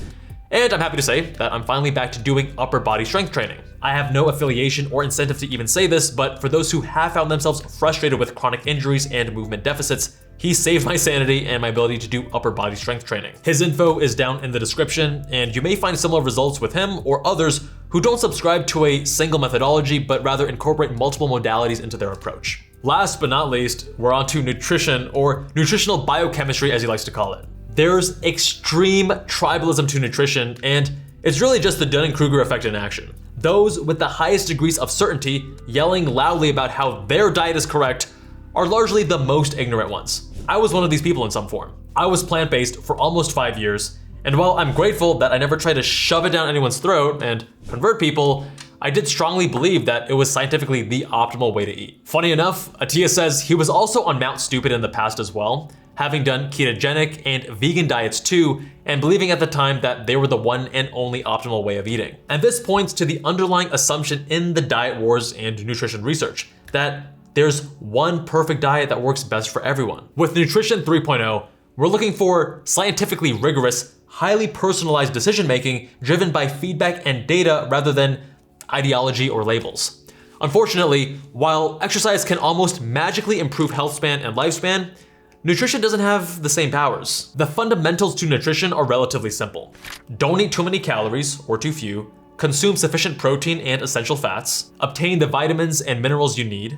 S1: And I'm happy to say that I'm finally back to doing upper body strength training. I have no affiliation or incentive to even say this, but for those who have found themselves frustrated with chronic injuries and movement deficits, he saved my sanity and my ability to do upper body strength training. His info is down in the description, and you may find similar results with him or others who don't subscribe to a single methodology, but rather incorporate multiple modalities into their approach. Last but not least, we're on to nutrition, or nutritional biochemistry as he likes to call it. There's extreme tribalism to nutrition, and it's really just the Dunning-Kruger effect in action. Those with the highest degrees of certainty, yelling loudly about how their diet is correct, are largely the most ignorant ones. I was one of these people in some form. I was plant-based for almost 5 years, and while I'm grateful that I never tried to shove it down anyone's throat and convert people, I did strongly believe that it was scientifically the optimal way to eat. Funny enough, Attia says he was also on Mount Stupid in the past as well, having done ketogenic and vegan diets too, and believing at the time that they were the one and only optimal way of eating. And this points to the underlying assumption in the diet wars and nutrition research, that there's one perfect diet that works best for everyone. With Nutrition 3.0, we're looking for scientifically rigorous, highly personalized decision-making driven by feedback and data rather than ideology or labels. Unfortunately, while exercise can almost magically improve health span and lifespan, nutrition doesn't have the same powers. The fundamentals to nutrition are relatively simple. Don't eat too many calories or too few, consume sufficient protein and essential fats, obtain the vitamins and minerals you need,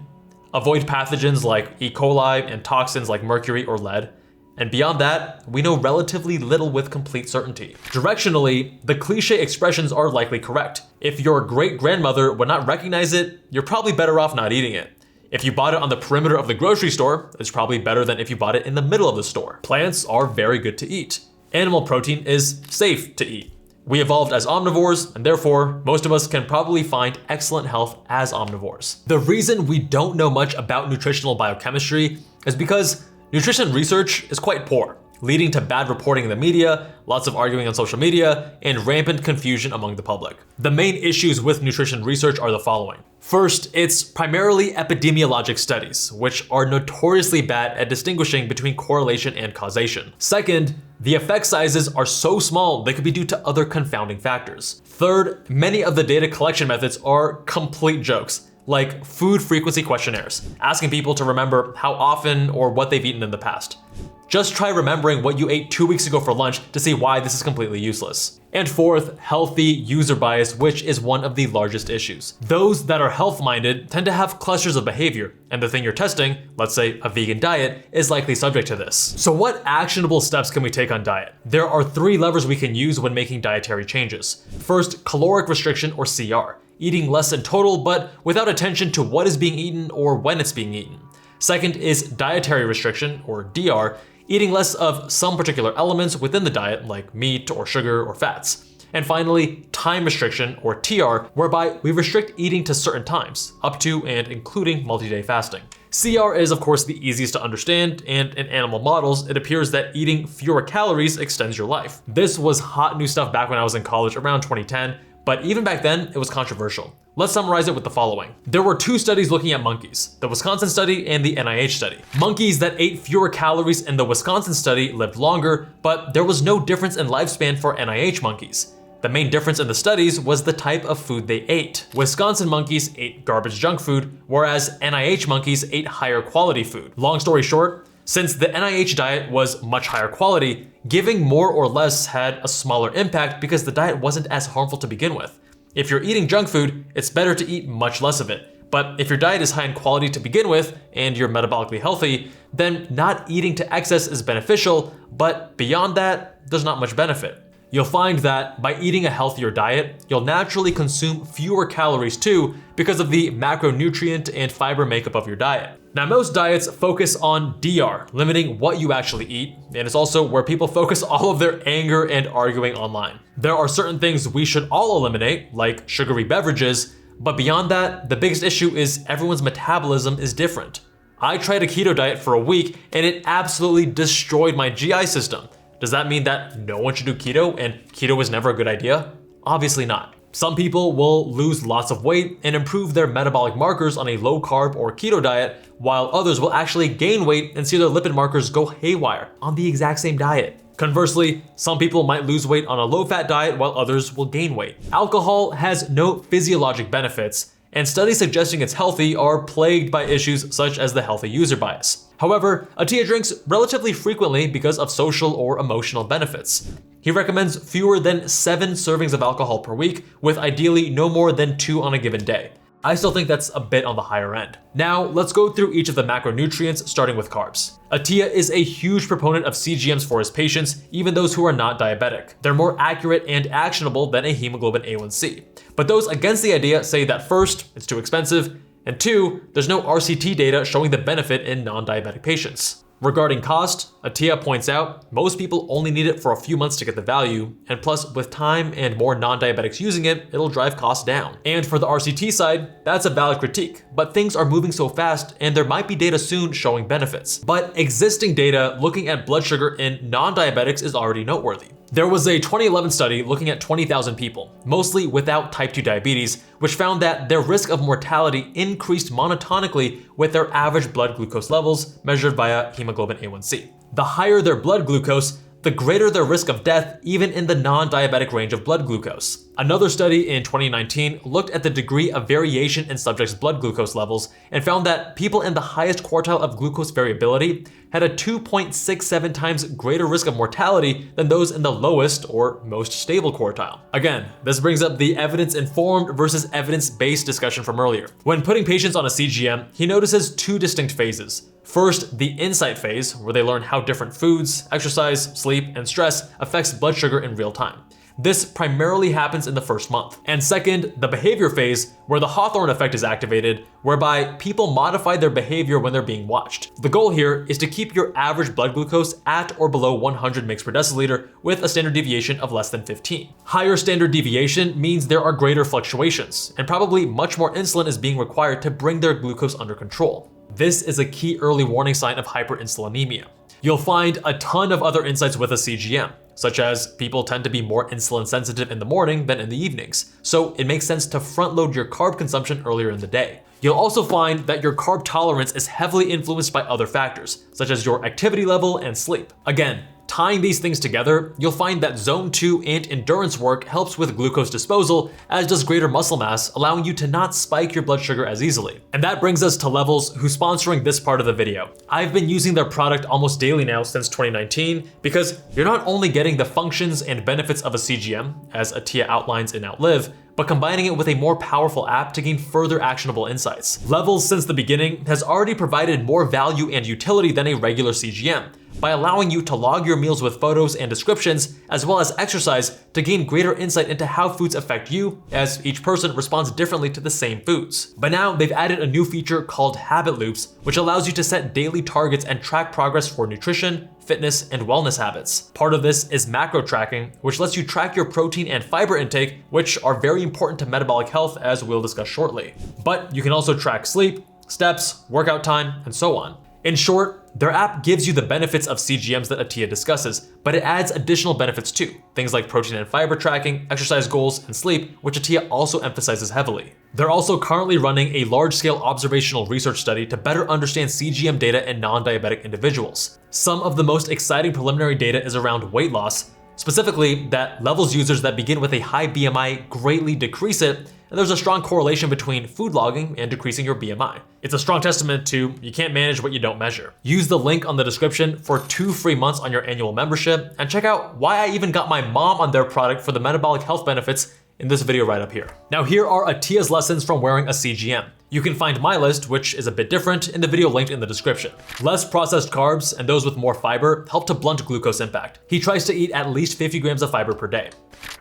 S1: avoid pathogens like E. coli and toxins like mercury or lead, and beyond that, we know relatively little with complete certainty. Directionally, the cliche expressions are likely correct. If your great-grandmother would not recognize it, you're probably better off not eating it. If you bought it on the perimeter of the grocery store, it's probably better than if you bought it in the middle of the store. Plants are very good to eat. Animal protein is safe to eat. We evolved as omnivores, and therefore, most of us can probably find excellent health as omnivores. The reason we don't know much about nutritional biochemistry is because nutrition research is quite poor, leading to bad reporting in the media, lots of arguing on social media, and rampant confusion among the public. The main issues with nutrition research are the following. First, it's primarily epidemiologic studies, which are notoriously bad at distinguishing between correlation and causation. Second, the effect sizes are so small they could be due to other confounding factors. Third, many of the data collection methods are complete jokes, like food frequency questionnaires, asking people to remember how often or what they've eaten in the past. Just try remembering what you ate 2 weeks ago for lunch to see why this is completely useless. And fourth, healthy user bias, which is one of the largest issues. Those that are health-minded tend to have clusters of behavior, and the thing you're testing, let's say a vegan diet, is likely subject to this. So what actionable steps can we take on diet? There are 3 levers we can use when making dietary changes. First, caloric restriction or CR, eating less in total, but without attention to what is being eaten or when it's being eaten. Second is dietary restriction or DR, eating less of some particular elements within the diet like meat or sugar or fats. And finally, time restriction, or TR, whereby we restrict eating to certain times, up to and including multi-day fasting. CR is of course the easiest to understand, and in animal models, it appears that eating fewer calories extends your life. This was hot new stuff back when I was in college around 2010, but even back then, it was controversial. Let's summarize it with the following. There were two studies looking at monkeys, the Wisconsin study and the NIH study. Monkeys that ate fewer calories in the Wisconsin study lived longer, but there was no difference in lifespan for NIH monkeys. The main difference in the studies was the type of food they ate. Wisconsin monkeys ate garbage junk food, whereas NIH monkeys ate higher quality food. Long story short, since the NIH diet was much higher quality, giving more or less had a smaller impact because the diet wasn't as harmful to begin with. If you're eating junk food, it's better to eat much less of it. But if your diet is high in quality to begin with, and you're metabolically healthy, then not eating to excess is beneficial, but beyond that, there's not much benefit. You'll find that by eating a healthier diet, you'll naturally consume fewer calories too because of the macronutrient and fiber makeup of your diet. Now, most diets focus on DR, limiting what you actually eat, and it's also where people focus all of their anger and arguing online. There are certain things we should all eliminate, like sugary beverages, but beyond that, the biggest issue is everyone's metabolism is different. I tried a keto diet for a week and it absolutely destroyed my GI system. Does that mean that no one should do keto and keto is never a good idea? Obviously not. Some people will lose lots of weight and improve their metabolic markers on a low carb or keto diet, while others will actually gain weight and see their lipid markers go haywire on the exact same diet. Conversely, some people might lose weight on a low fat diet while others will gain weight. Alcohol has no physiologic benefits, and studies suggesting it's healthy are plagued by issues such as the healthy user bias. However, Attia drinks relatively frequently because of social or emotional benefits. He recommends fewer than 7 servings of alcohol per week, with ideally no more than 2 on a given day. I still think that's a bit on the higher end. Now, let's go through each of the macronutrients, starting with carbs. Attia is a huge proponent of CGMs for his patients, even those who are not diabetic. They're more accurate and actionable than a hemoglobin A1C. But those against the idea say that first, it's too expensive, and 2, there's no RCT data showing the benefit in non-diabetic patients. Regarding cost, Attia points out most people only need it for a few months to get the value, and plus with time and more non-diabetics using it, it'll drive costs down. And for the RCT side, that's a valid critique, but things are moving so fast and there might be data soon showing benefits. But existing data looking at blood sugar in non-diabetics is already noteworthy. There was a 2011 study looking at 20,000 people, mostly without type 2 diabetes, which found that their risk of mortality increased monotonically with their average blood glucose levels measured via hemoglobin A1C. The higher their blood glucose, the greater their risk of death even in the non-diabetic range of blood glucose. Another study in 2019 looked at the degree of variation in subjects' blood glucose levels and found that people in the highest quartile of glucose variability had a 2.67 times greater risk of mortality than those in the lowest or most stable quartile. Again, this brings up the evidence-informed versus evidence-based discussion from earlier. When putting patients on a CGM, he notices 2 distinct phases. First, the insight phase, where they learn how different foods, exercise, sleep, and stress affects blood sugar in real time. This primarily happens in the first month. And second, the behavior phase, where the Hawthorne effect is activated, whereby people modify their behavior when they're being watched. The goal here is to keep your average blood glucose at or below 100 mg per deciliter with a standard deviation of less than 15. Higher standard deviation means there are greater fluctuations, and probably much more insulin is being required to bring their glucose under control. This is a key early warning sign of hyperinsulinemia. You'll find a ton of other insights with a CGM, such as people tend to be more insulin sensitive in the morning than in the evenings, so it makes sense to front load your carb consumption earlier in the day. You'll also find that your carb tolerance is heavily influenced by other factors, such as your activity level and sleep. Again, tying these things together, you'll find that zone 2 and endurance work helps with glucose disposal, as does greater muscle mass, allowing you to not spike your blood sugar as easily. And that brings us to Levels, who's sponsoring this part of the video. I've been using their product almost daily now since 2019, because you're not only getting the functions and benefits of a CGM, as Attia outlines in Outlive, but combining it with a more powerful app to gain further actionable insights. Levels, since the beginning, has already provided more value and utility than a regular CGM, by allowing you to log your meals with photos and descriptions, as well as exercise, to gain greater insight into how foods affect you, as each person responds differently to the same foods. But now they've added a new feature called Habit Loops, which allows you to set daily targets and track progress for nutrition, fitness, and wellness habits. Part of this is macro tracking, which lets you track your protein and fiber intake, which are very important to metabolic health, as we'll discuss shortly. But you can also track sleep, steps, workout time, and so on. In short, their app gives you the benefits of CGMs that Attia discusses, but it adds additional benefits too, things like protein and fiber tracking, exercise goals, and sleep, which Attia also emphasizes heavily. They're also currently running a large-scale observational research study to better understand CGM data in non-diabetic individuals. Some of the most exciting preliminary data is around weight loss, specifically that levels users that begin with a high BMI greatly decrease it, and there's a strong correlation between food logging and decreasing your BMI. It's a strong testament to you can't manage what you don't measure. Use the link on the description for 2 free months on your annual membership, and check out why I even got my mom on their product for the metabolic health benefits in this video right up here. Now here are Attia's lessons from wearing a CGM. You can find my list, which is a bit different, in the video linked in the description. Less processed carbs and those with more fiber help to blunt glucose impact. He tries to eat at least 50 grams of fiber per day.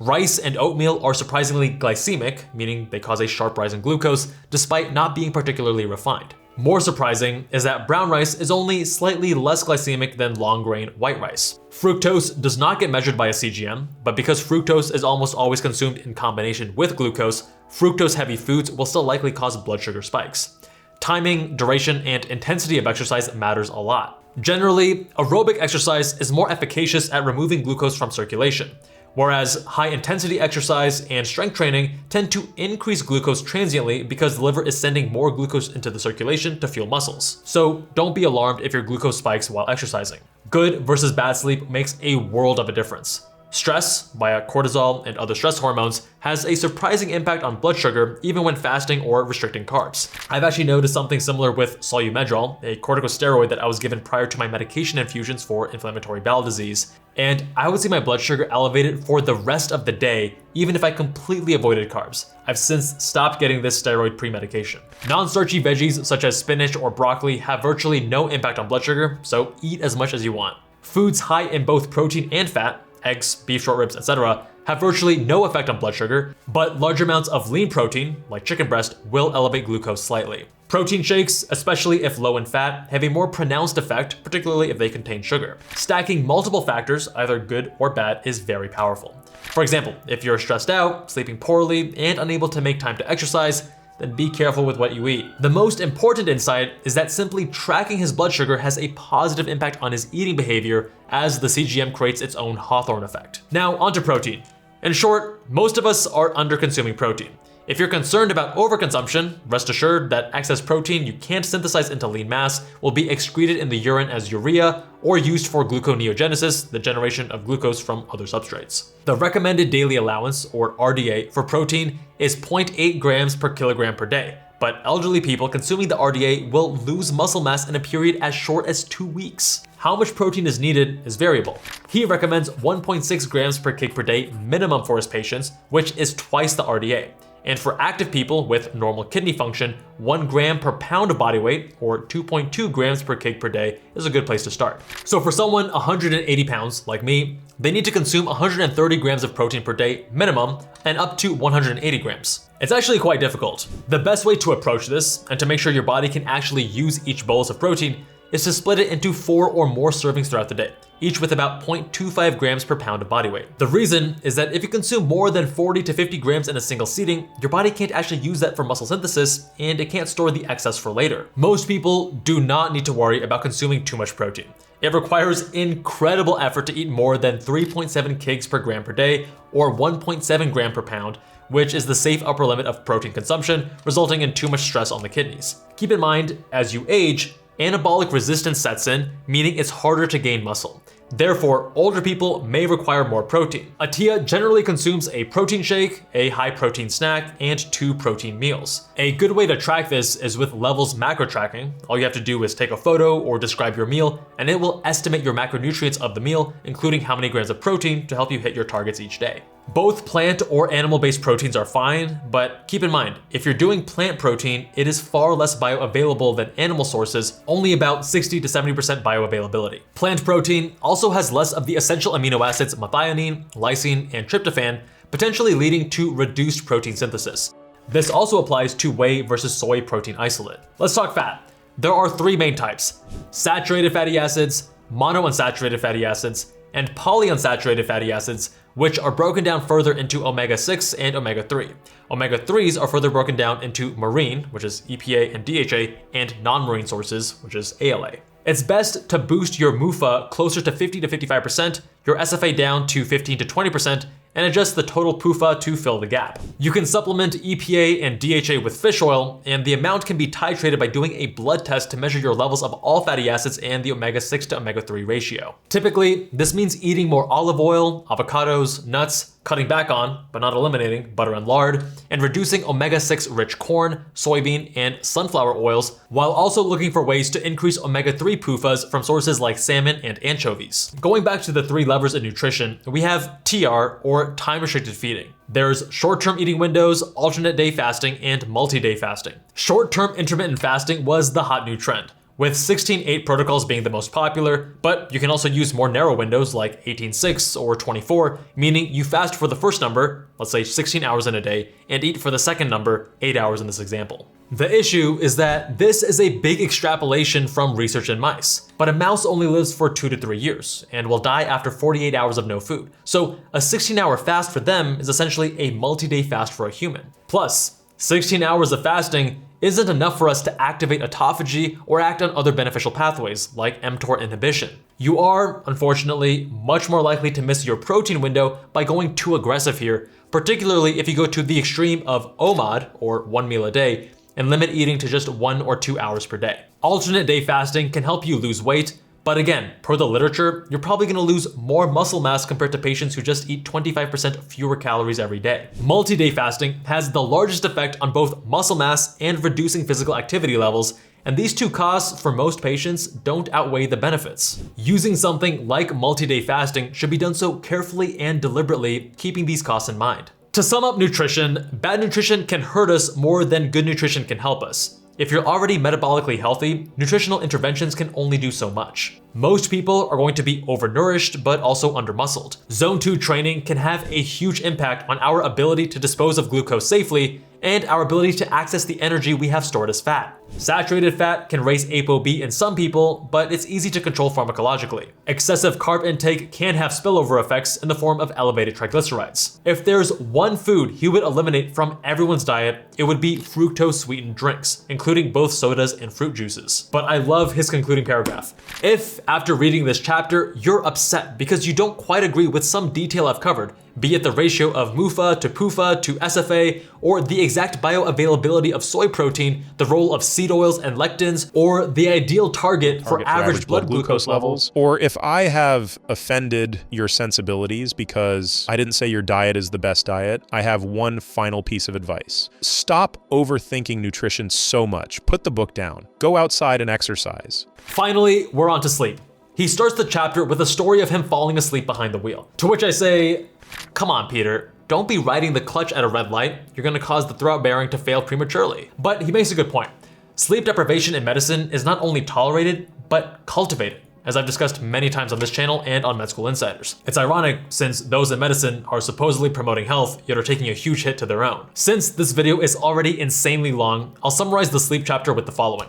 S1: Rice and oatmeal are surprisingly glycemic, meaning they cause a sharp rise in glucose, despite not being particularly refined. More surprising is that brown rice is only slightly less glycemic than long grain white rice. Fructose does not get measured by a CGM, but because fructose is almost always consumed in combination with glucose, fructose-heavy foods will still likely cause blood sugar spikes. Timing, duration, and intensity of exercise matters a lot. Generally, aerobic exercise is more efficacious at removing glucose from circulation, whereas high-intensity exercise and strength training tend to increase glucose transiently because the liver is sending more glucose into the circulation to fuel muscles. So don't be alarmed if your glucose spikes while exercising. Good versus bad sleep makes a world of a difference. Stress, via cortisol and other stress hormones, has a surprising impact on blood sugar even when fasting or restricting carbs. I've actually noticed something similar with solumedrol, a corticosteroid that I was given prior to my medication infusions for inflammatory bowel disease, and I would see my blood sugar elevated for the rest of the day, even if I completely avoided carbs. I've since stopped getting this steroid pre-medication. Non-starchy veggies such as spinach or broccoli have virtually no impact on blood sugar, so eat as much as you want. Foods high in both protein and fat, eggs, beef short ribs, etc., have virtually no effect on blood sugar, but large amounts of lean protein, like chicken breast, will elevate glucose slightly. Protein shakes, especially if low in fat, have a more pronounced effect, particularly if they contain sugar. Stacking multiple factors, either good or bad, is very powerful. For example, if you're stressed out, sleeping poorly, and unable to make time to exercise, then be careful with what you eat. The most important insight is that simply tracking his blood sugar has a positive impact on his eating behavior, as the CGM creates its own Hawthorne effect. Now onto protein. In short, most of us are under-consuming protein. If you're concerned about overconsumption, rest assured that excess protein you can't synthesize into lean mass will be excreted in the urine as urea or used for gluconeogenesis, the generation of glucose from other substrates. The recommended daily allowance, or RDA, for protein is 0.8 grams per kilogram per day, but elderly people consuming the RDA will lose muscle mass in a period as short as 2 weeks. How much protein is needed is variable. He recommends 1.6 grams per kg per day minimum for his patients, which is twice the RDA. And for active people with normal kidney function, 1 gram per pound of body weight, or 2.2 grams per kg per day, is a good place to start. So for someone 180 pounds, like me, they need to consume 130 grams of protein per day minimum, and up to 180 grams. It's actually quite difficult. The best way to approach this, and to make sure your body can actually use each bolus of protein, is to split it into 4 or more servings throughout the day, each with about 0.25 grams per pound of body weight. The reason is that if you consume more than 40 to 50 grams in a single seating, your body can't actually use that for muscle synthesis, and it can't store the excess for later. Most people do not need to worry about consuming too much protein. It requires incredible effort to eat more than 3.7 kg per gram per day, or 1.7 gram per pound, which is the safe upper limit of protein consumption, resulting in too much stress on the kidneys. Keep in mind, as you age, anabolic resistance sets in, meaning it's harder to gain muscle. Therefore, older people may require more protein. Attia generally consumes a protein shake, a high protein snack, and 2 protein meals. A good way to track this is with levels macro tracking. All you have to do is take a photo or describe your meal, and it will estimate your macronutrients of the meal, including how many grams of protein, to help you hit your targets each day. Both plant or animal-based proteins are fine, but keep in mind, if you're doing plant protein, it is far less bioavailable than animal sources, only about 60 to 70% bioavailability. Plant protein also has less of the essential amino acids methionine, lysine, and tryptophan, potentially leading to reduced protein synthesis. This also applies to whey versus soy protein isolate. Let's talk fat. There are three main types: saturated fatty acids, monounsaturated fatty acids, and polyunsaturated fatty acids, which are broken down further into omega-6 and omega-3. Omega-3s are further broken down into marine, which is EPA and DHA, and non-marine sources, which is ALA. It's best to boost your MUFA closer to 50 to 55%, your SFA down to 15 to 20%, and adjust the total PUFA to fill the gap. You can supplement EPA and DHA with fish oil, and the amount can be titrated by doing a blood test to measure your levels of all fatty acids and the omega-6 to omega-3 ratio. Typically, this means eating more olive oil, avocados, nuts, cutting back on, but not eliminating, butter and lard, and reducing omega-6 rich corn, soybean, and sunflower oils, while also looking for ways to increase omega-3 PUFAs from sources like salmon and anchovies. Going back to the three levers in nutrition, we have TR, or time-restricted feeding. There's short-term eating windows, alternate day fasting, and multi-day fasting. Short-term intermittent fasting was the hot new trend, with 16-8 protocols being the most popular, but you can also use more narrow windows like 18-6 or 24, meaning you fast for the first number, let's say 16 hours in a day, and eat for the second number, 8 hours in this example. The issue is that this is a big extrapolation from research in mice, but a mouse only lives for 2 to 3 years and will die after 48 hours of no food. So a 16-hour fast for them is essentially a multi-day fast for a human. Plus, 16 hours of fasting isn't enough for us to activate autophagy or act on other beneficial pathways like mTOR inhibition. You are, unfortunately, much more likely to miss your protein window by going too aggressive here, particularly if you go to the extreme of OMAD, or 1 meal a day, and limit eating to just 1 or 2 hours per day. Alternate day fasting can help you lose weight, but again, per the literature, you're probably gonna lose more muscle mass compared to patients who just eat 25% fewer calories every day. Multi-day fasting has the largest effect on both muscle mass and reducing physical activity levels, and these two costs for most patients don't outweigh the benefits. Using something like multi-day fasting should be done so carefully and deliberately, keeping these costs in mind. To sum up nutrition, bad nutrition can hurt us more than good nutrition can help us. If you're already metabolically healthy, nutritional interventions can only do so much. Most people are going to be overnourished, but also undermuscled. Zone 2 training can have a huge impact on our ability to dispose of glucose safely and our ability to access the energy we have stored as fat. Saturated fat can raise ApoB in some people, but it's easy to control pharmacologically. Excessive carb intake can have spillover effects in the form of elevated triglycerides. If there's one food he would eliminate from everyone's diet, it would be fructose-sweetened drinks, including both sodas and fruit juices. But I love his concluding paragraph. If, after reading this chapter, you're upset because you don't quite agree with some detail I've covered, be it the ratio of MUFA to PUFA to SFA, or the exact bioavailability of soy protein, the role of seed oils and lectins, or the ideal target for average blood glucose levels.
S2: Or if I have offended your sensibilities because I didn't say your diet is the best diet, I have one final piece of advice. Stop overthinking nutrition so much. Put the book down. Go outside and exercise.
S1: Finally, we're on to sleep. He starts the chapter with a story of him falling asleep behind the wheel. To which I say, come on, Peter, don't be riding the clutch at a red light. You're gonna cause the throat bearing to fail prematurely. But he makes a good point. Sleep deprivation in medicine is not only tolerated, but cultivated, as I've discussed many times on this channel and on Med School Insiders. It's ironic since those in medicine are supposedly promoting health, yet are taking a huge hit to their own. Since this video is already insanely long, I'll summarize the sleep chapter with the following.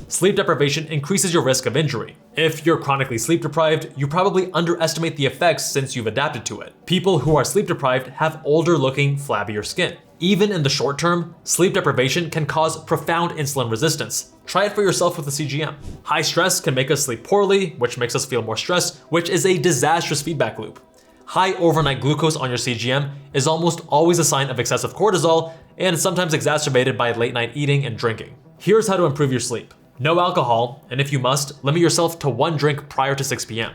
S1: Sleep deprivation increases your risk of injury. If you're chronically sleep deprived, you probably underestimate the effects since you've adapted to it. People who are sleep deprived have older looking, flabbier skin. Even in the short term, sleep deprivation can cause profound insulin resistance. Try it for yourself with a CGM. High stress can make us sleep poorly, which makes us feel more stressed, which is a disastrous feedback loop. High overnight glucose on your CGM is almost always a sign of excessive cortisol and sometimes exacerbated by late night eating and drinking. Here's how to improve your sleep. No alcohol, and if you must, limit yourself to 1 drink prior to 6 p.m.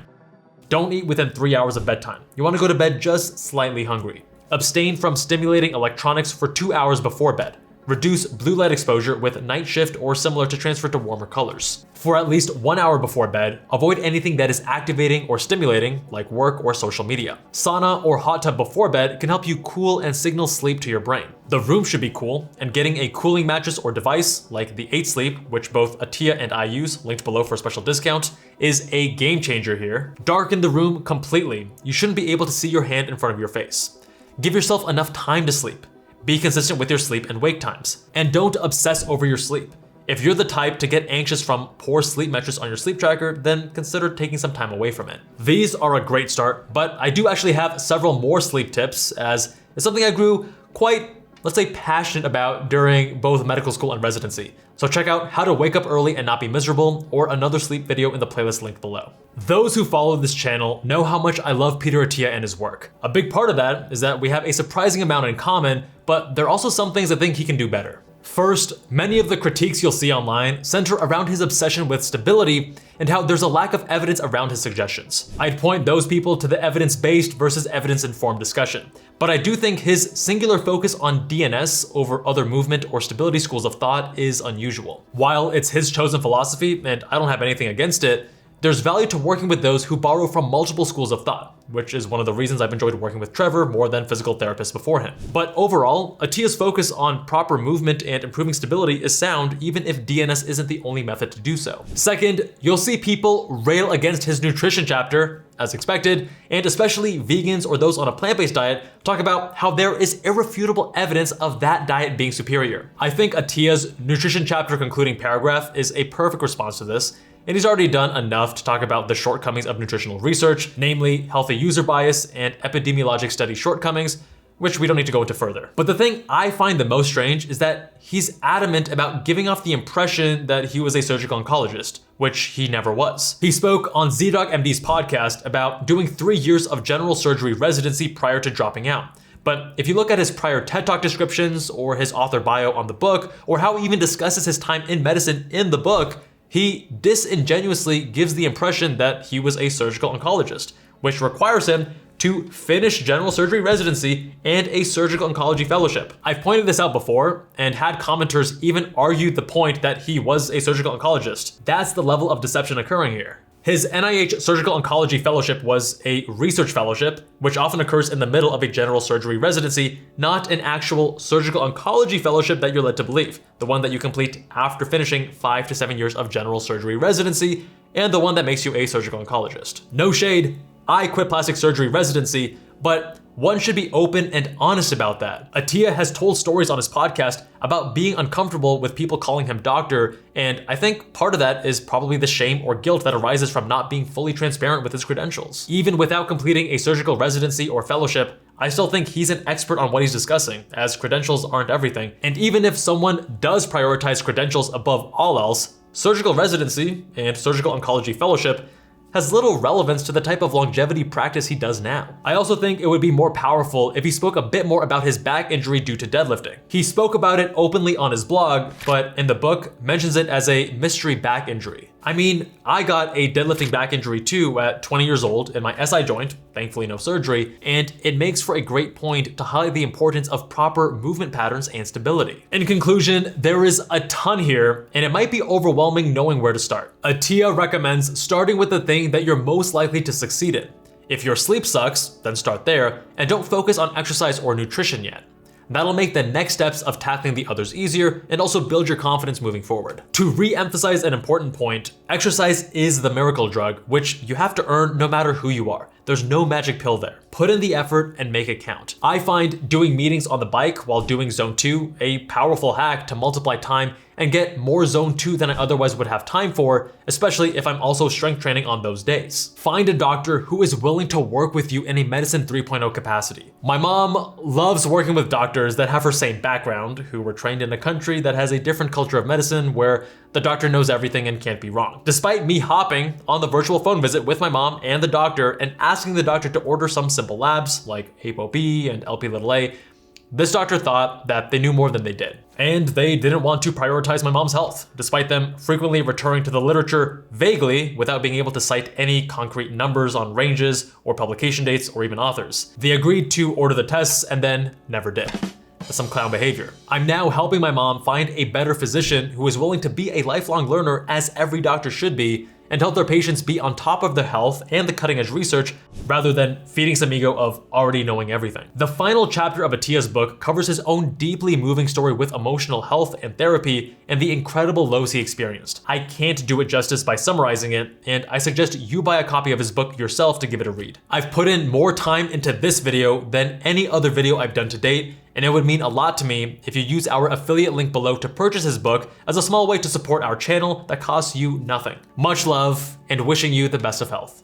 S1: Don't eat within 3 hours of bedtime. You want to go to bed just slightly hungry. Abstain from stimulating electronics for 2 hours before bed. reduce blue light exposure with night shift or similar to transfer to warmer colors. For at least 1 hour before bed, avoid anything that is activating or stimulating, like work or social media. Sauna or hot tub before bed can help you cool and signal sleep to your brain. The room should be cool, and getting a cooling mattress or device, like the 8 Sleep, which both Attia and I use, linked below for a special discount, is a game changer here. Darken the room completely. You shouldn't be able to see your hand in front of your face. Give yourself enough time to sleep. Be consistent with your sleep and wake times. And don't obsess over your sleep. If you're the type to get anxious from poor sleep metrics on your sleep tracker, then consider taking some time away from it. These are a great start, but I do actually have several more sleep tips, as it's something I grew quite, let's say, passionate about during both medical school and residency. So check out How to Wake Up Early and Not Be Miserable, or another sleep video in the playlist linked below. Those who follow this channel know how much I love Peter Attia and his work. A big part of that is that we have a surprising amount in common, but there are also some things I think he can do better. First, many of the critiques you'll see online center around his obsession with stability and how there's a lack of evidence around his suggestions. I'd point those people to the evidence-based versus evidence-informed discussion. But I do think his singular focus on DNS over other movement or stability schools of thought is unusual. While it's his chosen philosophy, and I don't have anything against it, there's value to working with those who borrow from multiple schools of thought, which is one of the reasons I've enjoyed working with Trevor more than physical therapists before him. But overall, Attia's focus on proper movement and improving stability is sound, even if DNS isn't the only method to do so. Second, you'll see people rail against his nutrition chapter, as expected, and especially vegans or those on a plant-based diet talk about how there is irrefutable evidence of that diet being superior. I think Attia's nutrition chapter concluding paragraph is a perfect response to this, and he's already done enough to talk about the shortcomings of nutritional research, namely healthy user bias and epidemiologic study shortcomings, which we don't need to go into further. But the thing I find the most strange is that he's adamant about giving off the impression that he was a surgical oncologist, which he never was. He spoke on ZDoc-MD's podcast about doing 3 years of general surgery residency prior to dropping out. But if you look at his prior TED Talk descriptions or his author bio on the book, or how he even discusses his time in medicine in the book, he disingenuously gives the impression that he was a surgical oncologist, which requires him to finish general surgery residency and a surgical oncology fellowship. I've pointed this out before and had commenters even argue the point that he was a surgical oncologist. That's the level of deception occurring here. His NIH Surgical Oncology Fellowship was a research fellowship, which often occurs in the middle of a general surgery residency, not an actual surgical oncology fellowship that you're led to believe, the one that you complete after finishing 5 to 7 years of general surgery residency, and the one that makes you a surgical oncologist. No shade, I quit plastic surgery residency, but one should be open and honest about that. Attia has told stories on his podcast about being uncomfortable with people calling him doctor, and I think part of that is probably the shame or guilt that arises from not being fully transparent with his credentials. Even without completing a surgical residency or fellowship, I still think he's an expert on what he's discussing, as credentials aren't everything. And even if someone does prioritize credentials above all else, surgical residency and surgical oncology fellowship has little relevance to the type of longevity practice he does now. I also think it would be more powerful if he spoke a bit more about his back injury due to deadlifting. He spoke about it openly on his blog, but in the book mentions it as a mystery back injury. I mean, I got a deadlifting back injury too at 20 years old in my SI joint, thankfully no surgery, and it makes for a great point to highlight the importance of proper movement patterns and stability. In conclusion, there is a ton here, and it might be overwhelming knowing where to start. Attia recommends starting with the thing that you're most likely to succeed in. If your sleep sucks, then start there, and don't focus on exercise or nutrition yet. That'll make the next steps of tackling the others easier and also build your confidence moving forward. To re-emphasize an important point, exercise is the miracle drug, which you have to earn no matter who you are. There's no magic pill there. Put in the effort and make it count. I find doing meetings on the bike while doing zone 2 a powerful hack to multiply time and get more zone 2 than I otherwise would have time for, especially if I'm also strength training on those days. Find a doctor who is willing to work with you in a medicine 3.0 capacity. My mom loves working with doctors that have her same background, who were trained in a country that has a different culture of medicine where the doctor knows everything and can't be wrong. Despite me hopping on the virtual phone visit with my mom and the doctor and asking the doctor to order some simple labs like ApoB and LP(a), this doctor thought that they knew more than they did. And they didn't want to prioritize my mom's health, despite them frequently returning to the literature vaguely without being able to cite any concrete numbers on ranges or publication dates or even authors. They agreed to order the tests and then never did. as some clown behavior. I'm now helping my mom find a better physician who is willing to be a lifelong learner, as every doctor should be, and help their patients be on top of their health and the cutting edge research rather than feeding some ego of already knowing everything. The final chapter of Attia's book covers his own deeply moving story with emotional health and therapy and the incredible lows he experienced. I can't do it justice by summarizing it, and I suggest you buy a copy of his book yourself to give it a read. I've put in more time into this video than any other video I've done to date, and it would mean a lot to me if you use our affiliate link below to purchase his book as a small way to support our channel that costs you nothing. Much love, and wishing you the best of health.